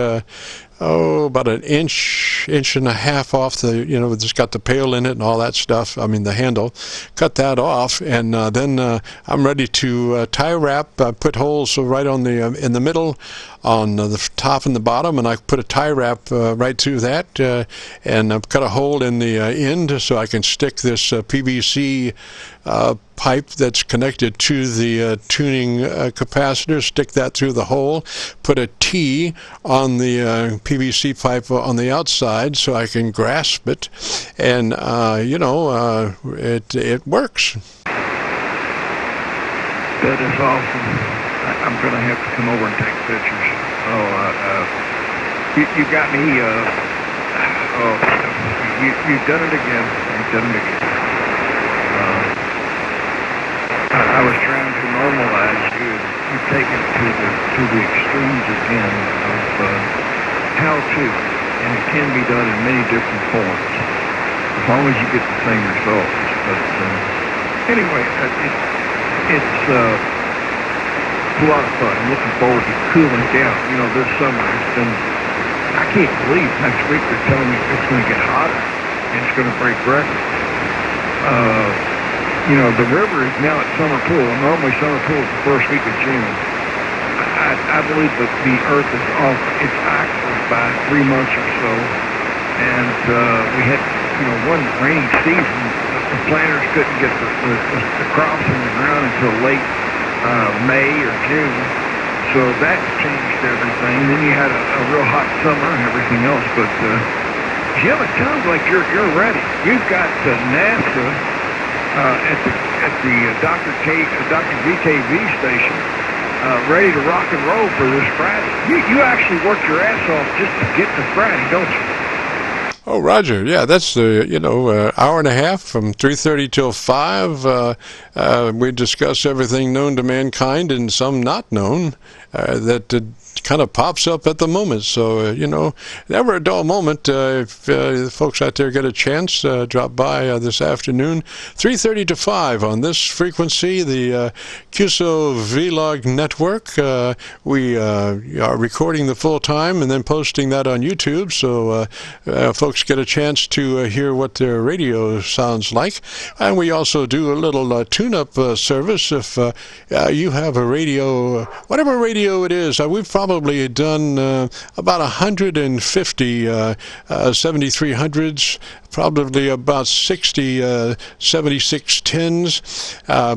about an inch and a half off the, you know, it's got the pail in it and all that stuff. I mean, the handle. Cut that off, and then I'm ready to tie wrap. I put holes right on the in the middle, on the top and the bottom, and I put a tie wrap right through that, and I've cut a hole in the end so I can stick this PVC pipe that's connected to the tuning capacitor, stick that through the hole, put a T on the PVC pipe on the outside so I can grasp it, and you know, it works. That is awesome. I'm going to have to come over and take pictures. You got me, you've done it again. You've done it again. I was trying to normalize you. You've taken it to the extremes again of how to, and it can be done in many different forms, as long as you get the same results. But anyway, it's a lot of fun. I'm looking forward to cooling down. You know, this summer has been, I can't believe next week they're telling me it's going to get hotter and it's going to break records. You know, the river is now at summer pool. Normally summer pool is the first week of June. I believe that the earth is off its axis by 3 months or so. And we had, you know, one rainy season. The planters couldn't get the crops in the ground until late May or June. So that changed everything. Then you had a real hot summer and everything else. But Jim, it sounds like you're ready. You've got NASA at the Dr. GKV station, ready to rock and roll for this Friday. You actually work your ass off just to get to Friday, don't you? Oh, Roger. Yeah, that's the hour and a half from 3:30 till 5. We discuss everything known to mankind and some not known that kind of pops up at the moment. So never a dull moment. If the folks out there get a chance, drop by this afternoon, 3:30 to 5 on this frequency, the Qso-Vlog network. We are recording the full time and then posting that on YouTube, so folks get a chance to hear what their radio sounds like. And we also do a little tune-up service. If you have a radio, whatever radio it is, we've probably done about 150 7300s, probably about 60 7610s,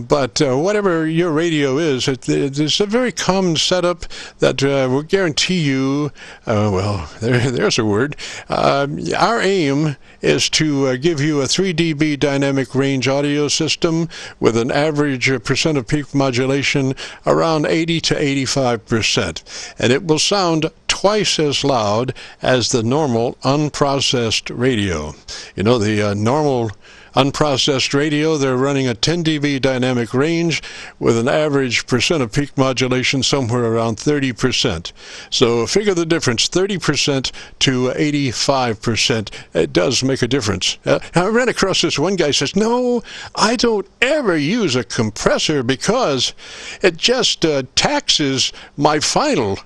but whatever your radio is, it's a very common setup that will guarantee you, there's a word. Our aim is to give you a 3 dB dynamic range audio system with an average percent of peak modulation around 80 to 85%, and it will sound twice as loud as the normal unprocessed radio. The normal unprocessed radio, they're running a 10 dB dynamic range with an average percent of peak modulation somewhere around 30%. So figure the difference, 30% to 85%. It does make a difference. I ran across this one guy says, no, I don't ever use a compressor because it just taxes my final.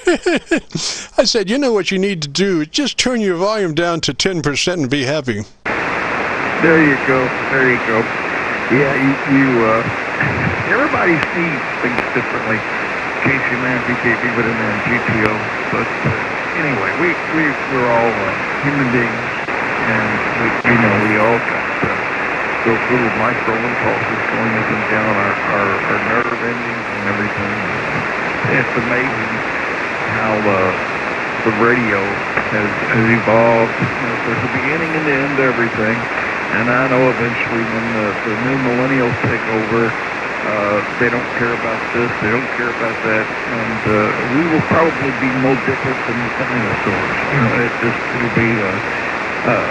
I said, what you need to do is just turn your volume down to 10% and be happy. There you go. Yeah, everybody sees things differently. KC9VKV with N9GTO. But anyway, we're all human beings, and we all got those little micro impulses going up and down our nerve endings and everything. It's amazing how the radio has evolved. There's a beginning and the end to everything. And I know eventually when the new millennials take over, they don't care about this, they don't care about that, and we will probably be no different than the dinosaurs. It'll be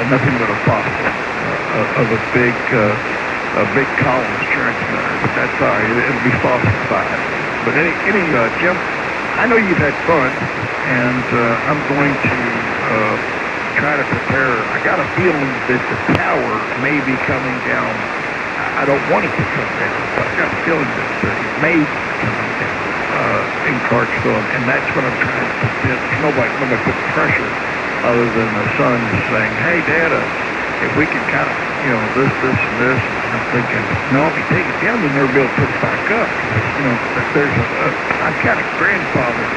nothing but a fossil of a big Collins transmitter. But that's all right. It'll be fossified. But Jim, I know you've had fun, and I'm going to try to prepare. I got a feeling that the tower may be coming down. I don't want it to come down, but I got a feeling that it may be coming down in Clarksville, and that's what I'm trying to prevent. Nobody put pressure other than the son saying, hey, Dad, if we could kind of, this, and this. And I'm thinking, no, if you take it down, we'll never be able to put it back up. I'm kind of grandfather.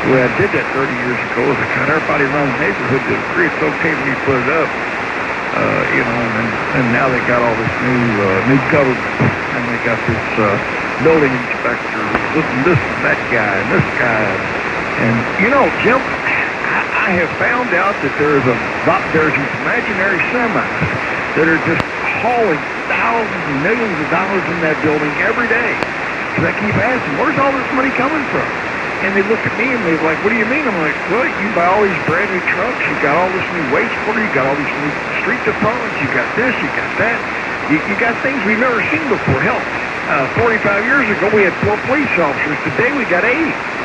The way I did that 30 years ago is I kind of everybody around the neighborhood to agree it's okay when you put it up, and now they got all this new government, and they got this building inspector, this and that guy, and this guy, and Jim, I have found out that there's these imaginary semis that are just hauling thousands and millions of dollars in that building every day. Because I keep asking, where's all this money coming from? And they look at me and they're like, what do you mean? I'm like, well, you buy all these brand new trucks, you got all this new wastewater, you got all these new street departments, you got this, you got that. You got things we've never seen before. Hell, 45 years ago we had 4 police officers. Today we got 8.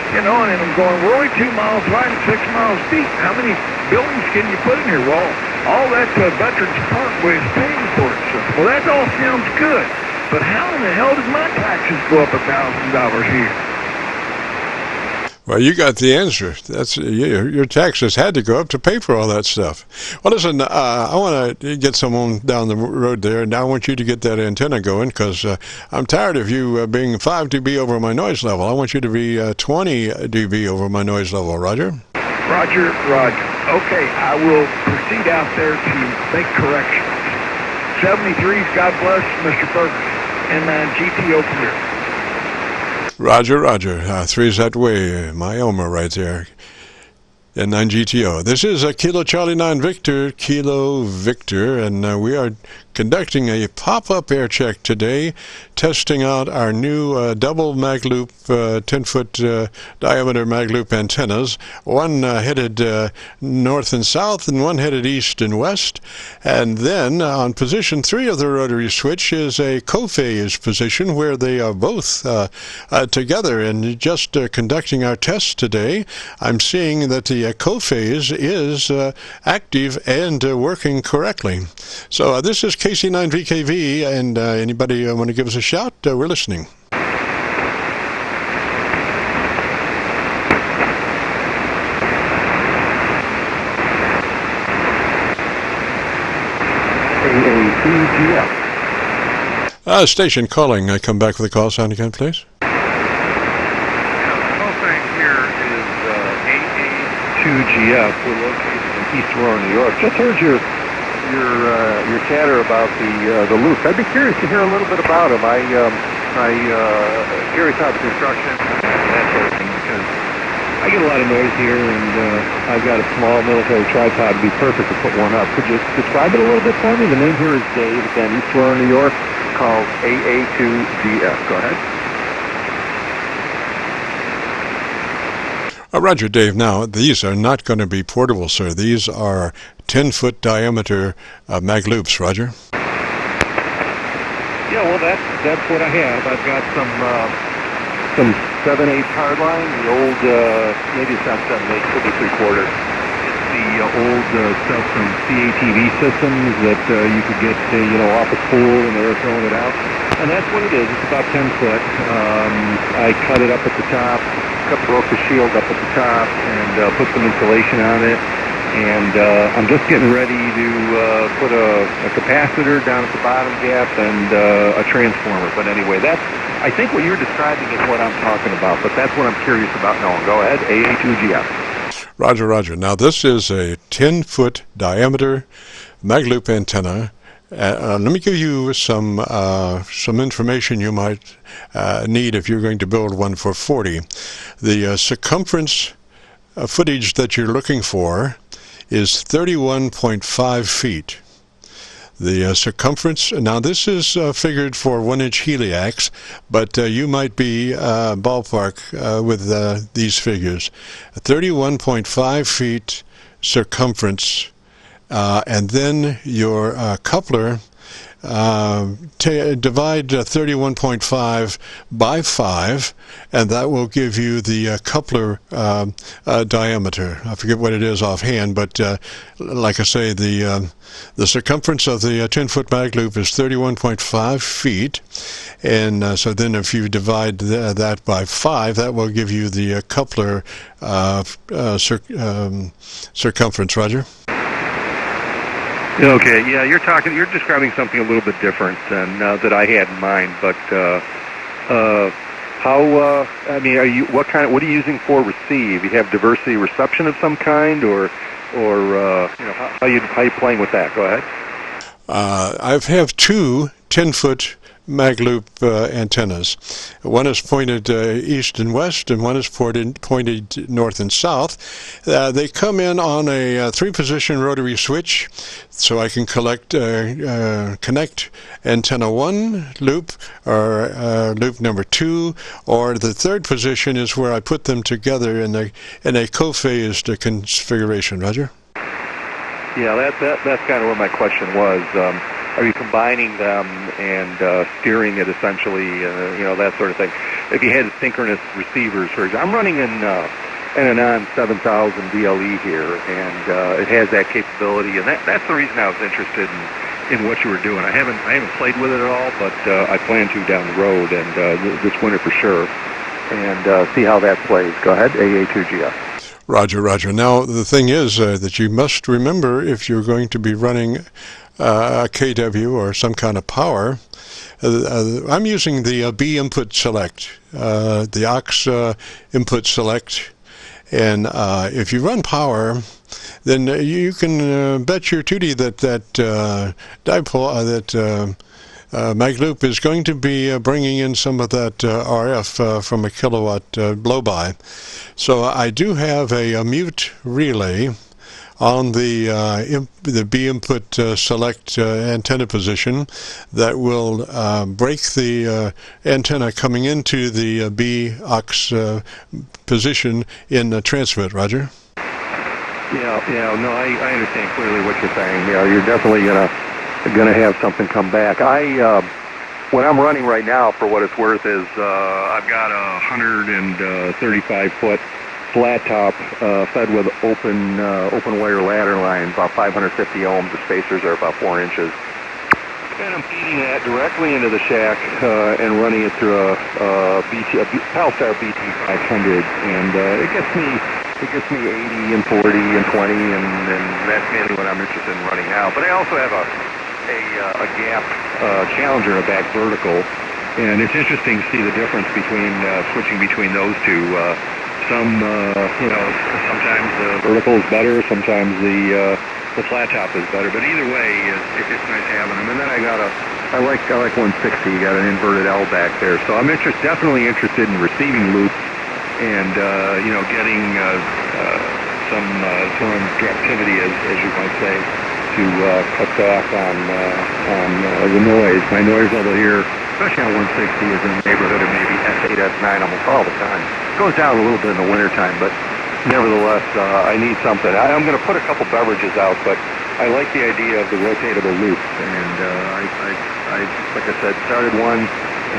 And I'm going, we're only 2 miles wide and 6 miles deep. How many buildings can you put in here? Well, all that Veterans Parkway is paying for itself. Well, that all sounds good. But how in the hell did my taxes go up $1,000 a year? Well, you got the answer. That's your taxes had to go up to pay for all that stuff. Well, listen, I want to get someone down the road there, and I want you to get that antenna going because I'm tired of you being 5 dB over my noise level. I want you to be 20 dB over my noise level, Roger? Roger. Okay, I will proceed out there to make corrections. 73s, God bless, Mr. Ferguson. N9GTO clear. Roger. 3's that way. My Elmer right there. N9GTO. This is Kilo Charlie 9 Victor, Kilo Victor, and we are conducting a pop-up air check today, testing out our new double mag loop 10-foot diameter mag loop antennas, one headed north and south and one headed east and west. And then on position 3 of the rotary switch is a co-phase position where they are both together. And just conducting our tests today, I'm seeing that the co-phase is active and working correctly. So this is KC9VKV, and anybody want to give us a shout? We're listening. A2GF. Station calling. Come back with a call sign again, please. Yeah, the call sign here is A2GF. We're located in East Aurora, New York. Just heard your chatter about the loops. I'd be curious to hear a little bit about them. I curious how the construction and that sort of thing, because I get a lot of noise here, and I've got a small military tripod. It'd be perfect to put one up. Could you describe it a little bit for me? The name here is Dave, again, East Aurora, New York, called A2GF. Go ahead. Roger, Dave. Now, these are not going to be portable, sir. These are 10-foot diameter mag loops, Roger. Yeah, well, that's what I have. I've got some 7/8 hard line, the old, maybe it's not 7/8, could be 3/4. It's the old stuff from CATV systems that you could get, off a pool and they were throwing it out. And that's what it is. It's about 10 foot. I cut it up at the top, broke the shield up at the top, and put some insulation on it. And I'm just getting ready to put a capacitor down at the bottom gap and a transformer. But anyway, I think what you're describing is what I'm talking about, but that's what I'm curious about knowing. Go ahead, A2GF. Roger, Roger. Now, this is a 10-foot diameter mag loop antenna. Let me give you some information you might need if you're going to build one for 40. The circumference footage that you're looking for is 31.5 feet. The circumference, now this is figured for 1-inch heliacs, but you might be ballpark with these figures. 31.5 feet circumference, and then your coupler, divide 31.5 by 5, and that will give you the coupler diameter. I forget what it is offhand, but like I say, the circumference of the 10-foot mag loop is 31.5 feet, and so then if you divide that by 5, that will give you the coupler circumference. Roger. Okay, yeah, you're describing something a little bit different than that I had in mind. But what are you using for receive? You have diversity reception of some kind, or how you playing with that? Go ahead. I have two 10-foot mag loop antennas. One is pointed east and west, and one is pointed north and south. They come in on a 3-position rotary switch, so I can connect antenna 1 loop or loop number 2, or the 3rd position is where I put them together in a co-phased configuration. Roger. Yeah, that's kind of where my question was. Are you combining them and steering it essentially, that sort of thing? If you had synchronous receivers, for example, I'm running an N9 7000 DLE here, and it has that capability, and that's the reason I was interested in what you were doing. I haven't played with it at all, but I plan to down the road, and this winter for sure, and see how that plays. Go ahead, A2GF. Roger, Roger. Now, the thing is that you must remember, if you're going to be running a KW or some kind of power, I'm using the B input select, the aux input select, and if you run power, then you can bet your tootie that dipole, mag loop is going to be bringing in some of that RF from a kilowatt blow-by. So I do have a mute relay on the B input select antenna position that will break the antenna coming into the B aux position in transmit. Roger? Yeah, no, I understand clearly what you're saying. Yeah, you're definitely gonna have something come back. What I'm running right now, for what it's worth, is I've got a 135-foot flat top fed with open wire ladder line, about 550 ohms. The spacers are about 4 inches. And I'm feeding that directly into the shack and running it through a Palstar BT500, and it gets me 80 and 40 and 20, and that's mainly what I'm interested in running now. But I also have a gap Challenger in a back vertical, and it's interesting to see the difference between switching between those two. Sometimes the vertical is better, sometimes the flat top is better. But either way, it's nice having them. And then I like 160. You got an inverted L back there, so I'm definitely interested in receiving loops and getting some activity, as you might say, to cut back on the noise. My noise level here, especially on 160, is in the neighborhood of maybe S8, S9 almost all the time. It goes down a little bit in the wintertime, but nevertheless, I need something. I'm going to put a couple beverages out, but I like the idea of the rotatable loop. And I like I said, started one,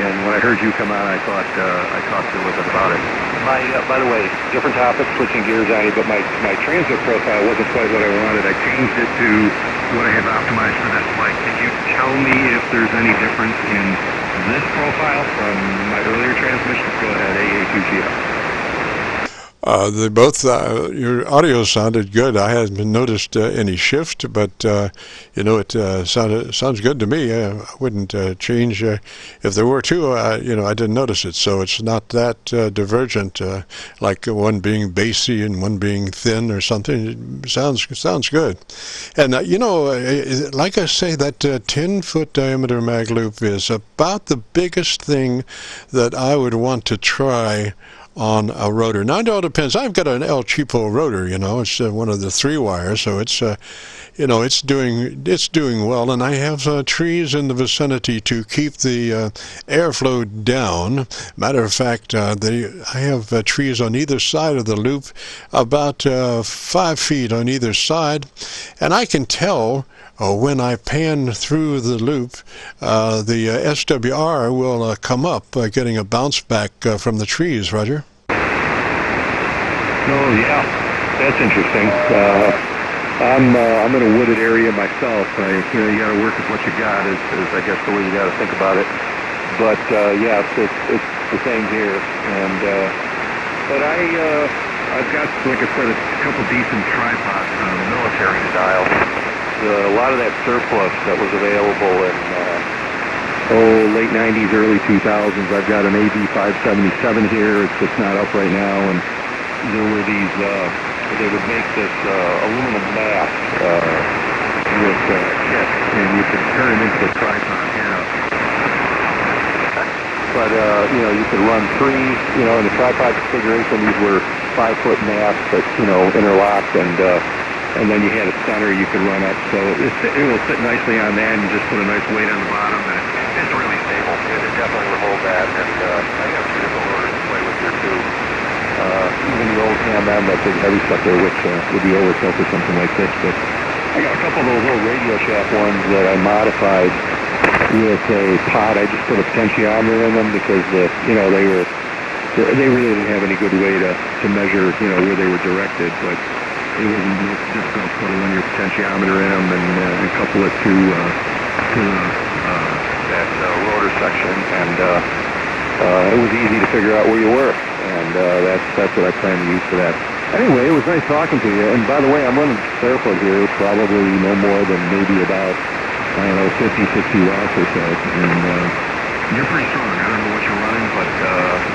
and when I heard you come on, I thought I talked a little bit about it. By the way, different topic, switching gears on you, but my transmit profile wasn't quite what I wanted. I changed it to what I have optimized for that flight. Can you tell me if there's any difference in this profile from my earlier transmissions? Go ahead, A2GF. They both, your audio sounded good. I hadn't noticed any shift, but it sounds good to me. I wouldn't change if there were two. I didn't notice it, so it's not that divergent, like one being bassy and one being thin or something. It sounds good. And like I say, that 10-foot diameter mag loop is about the biggest thing that I would want to try on a rotor. Now it all depends. I've got an El Cheapo rotor, it's one of the 3-wires, so it's it's doing well, and I have trees in the vicinity to keep the airflow down. Matter of fact, I have trees on either side of the loop, about 5 feet on either side, and I can tell when I pan through the loop, the SWR will come up, getting a bounce back from the trees. Roger? Oh, yeah. That's interesting. I'm in a wooded area myself. You got to work with what you got, is I guess the way you got to think about it. But, yeah, it's the same here. And but I've got, like I said, a couple decent tripods on the military style. A lot of that surplus that was available in late 90s, early 2000s. I've got an AB577 here. It's not up right now, and there were these. They would make this aluminum mat with kit, and you could turn it into a tripod. But you could run 3. In the tripod configuration, these were 5-foot mats that interlocked, and then you had a center you could run up, so it will sit nicely on that, and you just put a nice weight on the bottom, and it's really stable. It definitely will hold that, and I have 2 different rotors to play with here too. Even the old ham-on, that big heavy sucker, which would be overkill for something like this, but I got a couple of those old Radio Shack ones that I modified with a pot. I just put a potentiometer in them because they really didn't have any good way to measure where they were directed, but it wasn't difficult to put a linear potentiometer in them and couple it to that rotor section, and it was easy to figure out where you were, and that's what I plan to use for that. Anyway, it was nice talking to you, and by the way, I'm running barefoot here, probably no more than maybe about 50, 60 watts or so, and you're pretty strong. I don't know what you're running, but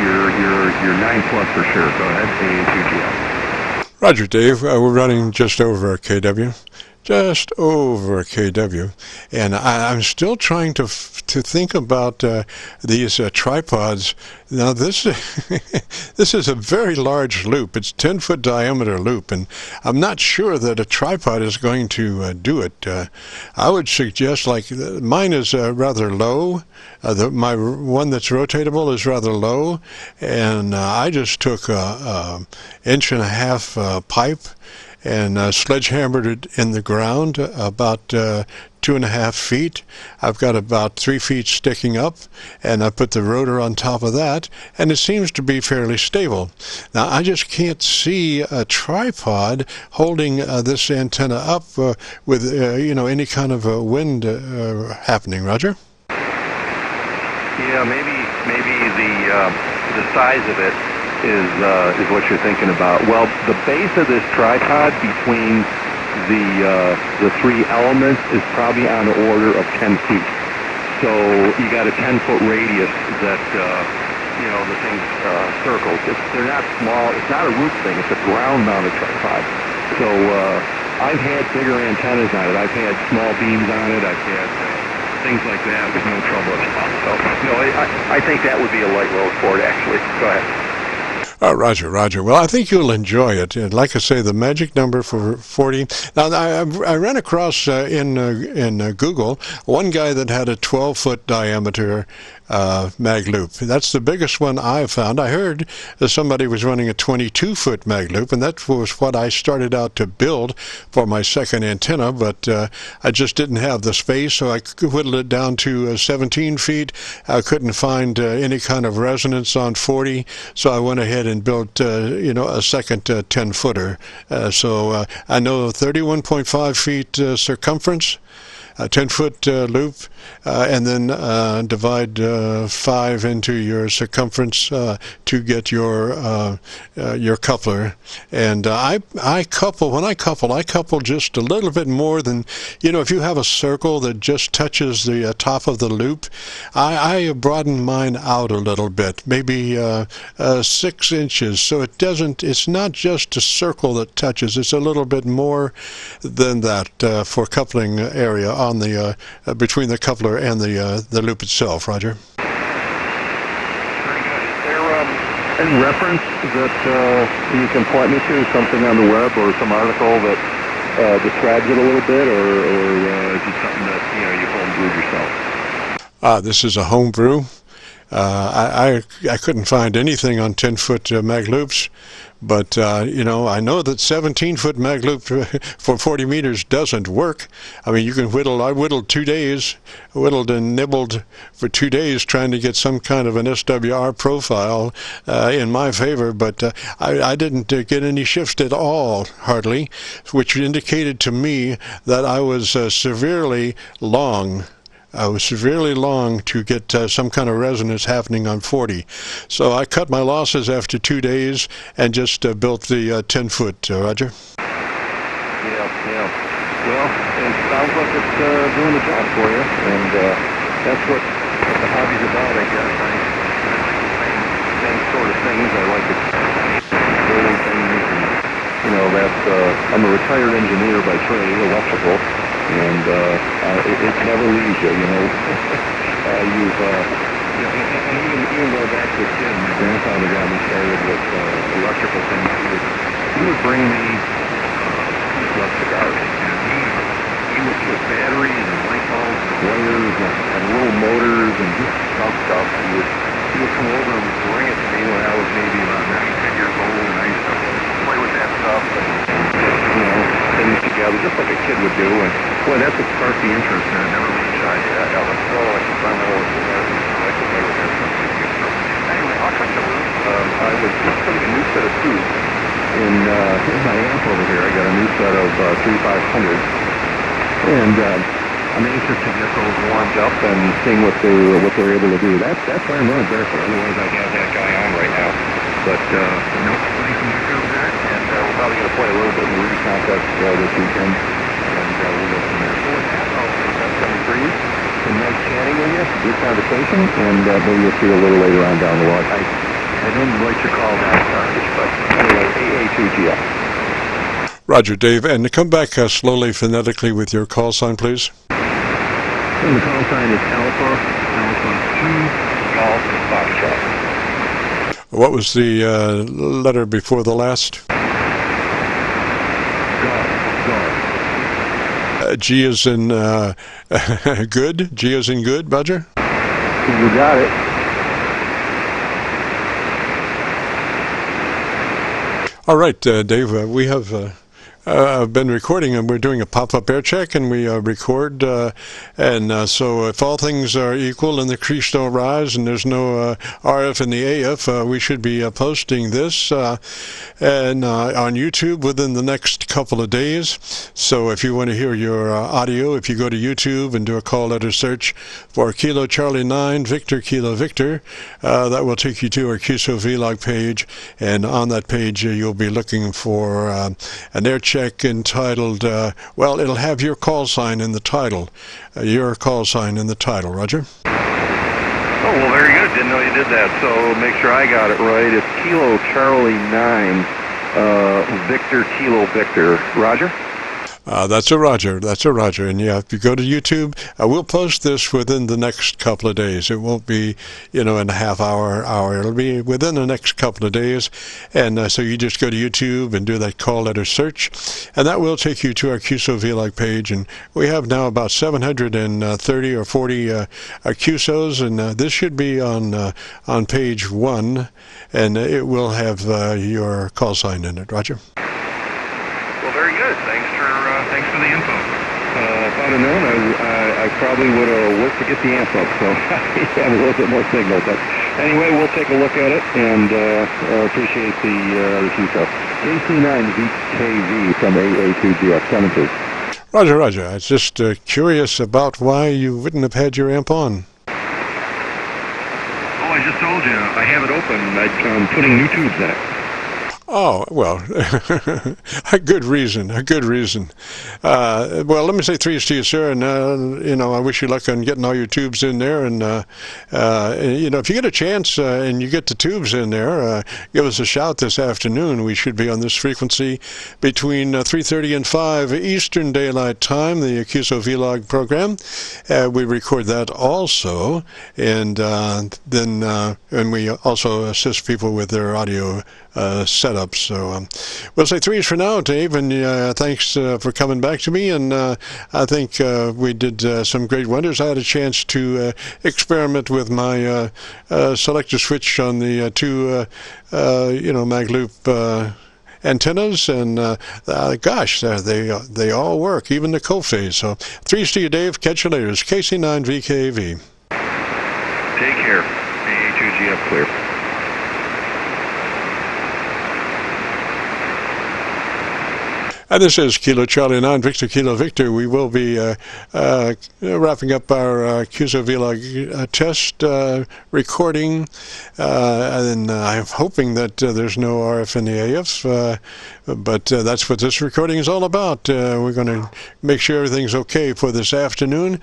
you're 9+ for sure. Go ahead, A2GF. Roger, Dave. We're running just over KW. just over KW, and I'm still trying to think about these tripods. Now this this is a very large loop. It's 10-foot diameter loop, and I'm not sure that a tripod is going to do it. I would suggest, like, mine is rather low. My one that's rotatable is rather low, and I just took a 1.5-inch pipe and sledgehammered it in the ground about 2.5 feet. I've got about 3 feet sticking up, and I put the rotor on top of that, and it seems to be fairly stable. Now, I just can't see a tripod holding this antenna up with any kind of wind happening. Roger? Yeah, maybe the size of it is what you're thinking about. Well, the base of this tripod between the three elements is probably on the order of 10 feet. So you got a 10-foot radius that the thing circles. They're not small. It's not a roof thing. It's a ground-mounted tripod. So I've had bigger antennas on it. I've had small beams on it. I've had things like that with no trouble at all. So no, I think that would be a light load for it, actually. Go ahead. Roger. Well, I think you'll enjoy it. And like I say, the magic number for 40. Now, I ran across in Google one guy that had a 12-foot diameter mag loop. That's the biggest one I've found. I heard that somebody was running a 22-foot mag loop, and that was what I started out to build for my second antenna, but I just didn't have the space, so I whittled it down to 17 feet. I couldn't find any kind of resonance on 40, so I went ahead and built a second 10-footer. So I know 31.5 feet circumference, a 10-foot loop, and then divide 5 into your circumference to get your coupler. And I couple just a little bit more than, if you have a circle that just touches the top of the loop, I broaden mine out a little bit, maybe 6 inches, so it's not just a circle that touches, it's a little bit more than that for coupling area on the between the coupler and the loop itself. Roger. Very good. Is there any reference that you can point me to, something on the web or some article that describes it a little bit, or is it something that you homebrewed yourself? This is a homebrew. I couldn't find anything on 10-foot mag loops, but I know that 17-foot mag loop for 40 meters doesn't work. I mean, you can whittle. I whittled 2 days, whittled and nibbled for 2 days trying to get some kind of an SWR profile in my favor, but I didn't get any shift at all, hardly, which indicated to me that I was severely long. I was severely long to get some kind of resonance happening on 40. So I cut my losses after 2 days and just built the 10-foot, Roger. Yeah. Well, it sounds like it's doing the job for you, and that's what the hobby's about, I guess. I like the same sort of things. I like building things, and I'm a retired engineer by trade, electrical. And it never leaves you, Even going back to a kid, my grandfather got me started with electrical things. He would bring me love cigars, and he would put batteries and light bulbs and wires and little motors and just stuff. He would come over and bring it to me when I was maybe about 9, 10 years old, and I used to play with that stuff and things together, just like a kid would do. And boy, that's what sparked the interest, and it never really died. Let's go like environmental cigars. I like to play with that stuff. Anyway, I'll cut the loop. I was just putting a new set of tubes in my amp over here. I got a new set of 3500s, and I'm anxious to get those warmed up and seeing what they're able to do. That's why I'm running barefoot. Otherwise, I'd have that guy on right now. But nope, nice and good there. And we're probably going to play a little bit in the Rudy contest this weekend, and we'll go from there. So with that, I'll take that 73. Been nice chatting with you. Good conversation, and maybe you'll see you a little later on down the road. I didn't like to call that garbage, but anyway, A2GF. Roger, Dave, and come back slowly phonetically with your call sign, please. And the call sign is Alpha 2, Golf Foxtrot. What was the letter before the last? Golf. G is in good? G is in good, Roger? You got it. All right, Dave, we have been recording, and we're doing a pop-up air check, and we record, so if all things are equal and the crease don't rise and there's no RF in the AF, we should be posting this and on YouTube within the next couple of days. So if you want to hear your audio, if you go to YouTube and do a call letter search for Kilo Charlie 9 Victor Kilo Victor, that will take you to our Qso-Vlog page, and on that page you'll be looking for an air check entitled, well, it'll have your call sign in the title. Roger? Oh, well, very good. Didn't know you did that. So make sure I got it right. It's Kilo Charlie 9 Victor Kilo Victor. Roger? That's a Roger. And yeah, if you go to YouTube, we'll post this within the next couple of days. It won't be, in a half hour. It'll be within the next couple of days. And so you just go to YouTube and do that call letter search, and that will take you to our Qso-Vlog page. And we have now about 730 or 40 Qsos, and this should be on page 1, and it will have your call sign in it. Roger? Well, very good. Thanks for the info. If I'd have known, I probably would have worked to get the amp up, so I have a little bit more signal. But anyway, we'll take a look at it and appreciate the Qso. KC9VKV from A2GF 72. Roger. I was just curious about why you wouldn't have had your amp on. Oh, I just told you. I have it open. I'm putting new tubes in it. Oh, well, a good reason. Well, let me say threes to you, sir, and, I wish you luck on getting all your tubes in there, and, if you get a chance and you get the tubes in there, give us a shout this afternoon. We should be on this frequency between 3:30 and 5 Eastern Daylight Time, the Qso-Vlog program. We record that also, and and we also assist people with their audio setup. So we'll say threes for now, Dave, and thanks for coming back to me, and I think we did some great wonders. I had a chance to experiment with my selector switch on the two mag loop antennas, and gosh, they all work, even the co-phase. So threes to you, Dave. Catch you later. It's KC9VKV. Take care. A2GF clear. And this is Kilo Charlie 9 Victor Kilo Victor. We will be wrapping up our Qso-Vlog test recording, and I'm hoping that there's no RF in the AF, but that's what this recording is all about. We're going to make sure everything's okay for this afternoon.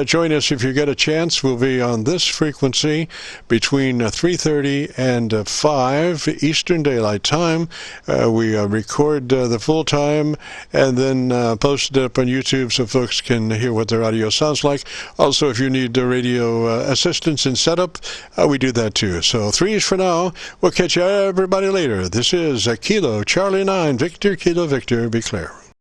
Join us if you get a chance. We'll be on this frequency between 3:30 and 5 Eastern Daylight Time. We record the full time and then post it up on YouTube so folks can hear what their audio sounds like. Also, if you need radio assistance in setup, we do that too. So threes for now. We'll catch everybody later. This is Kilo Charlie 9 Victor Kilo Victor. Be clear.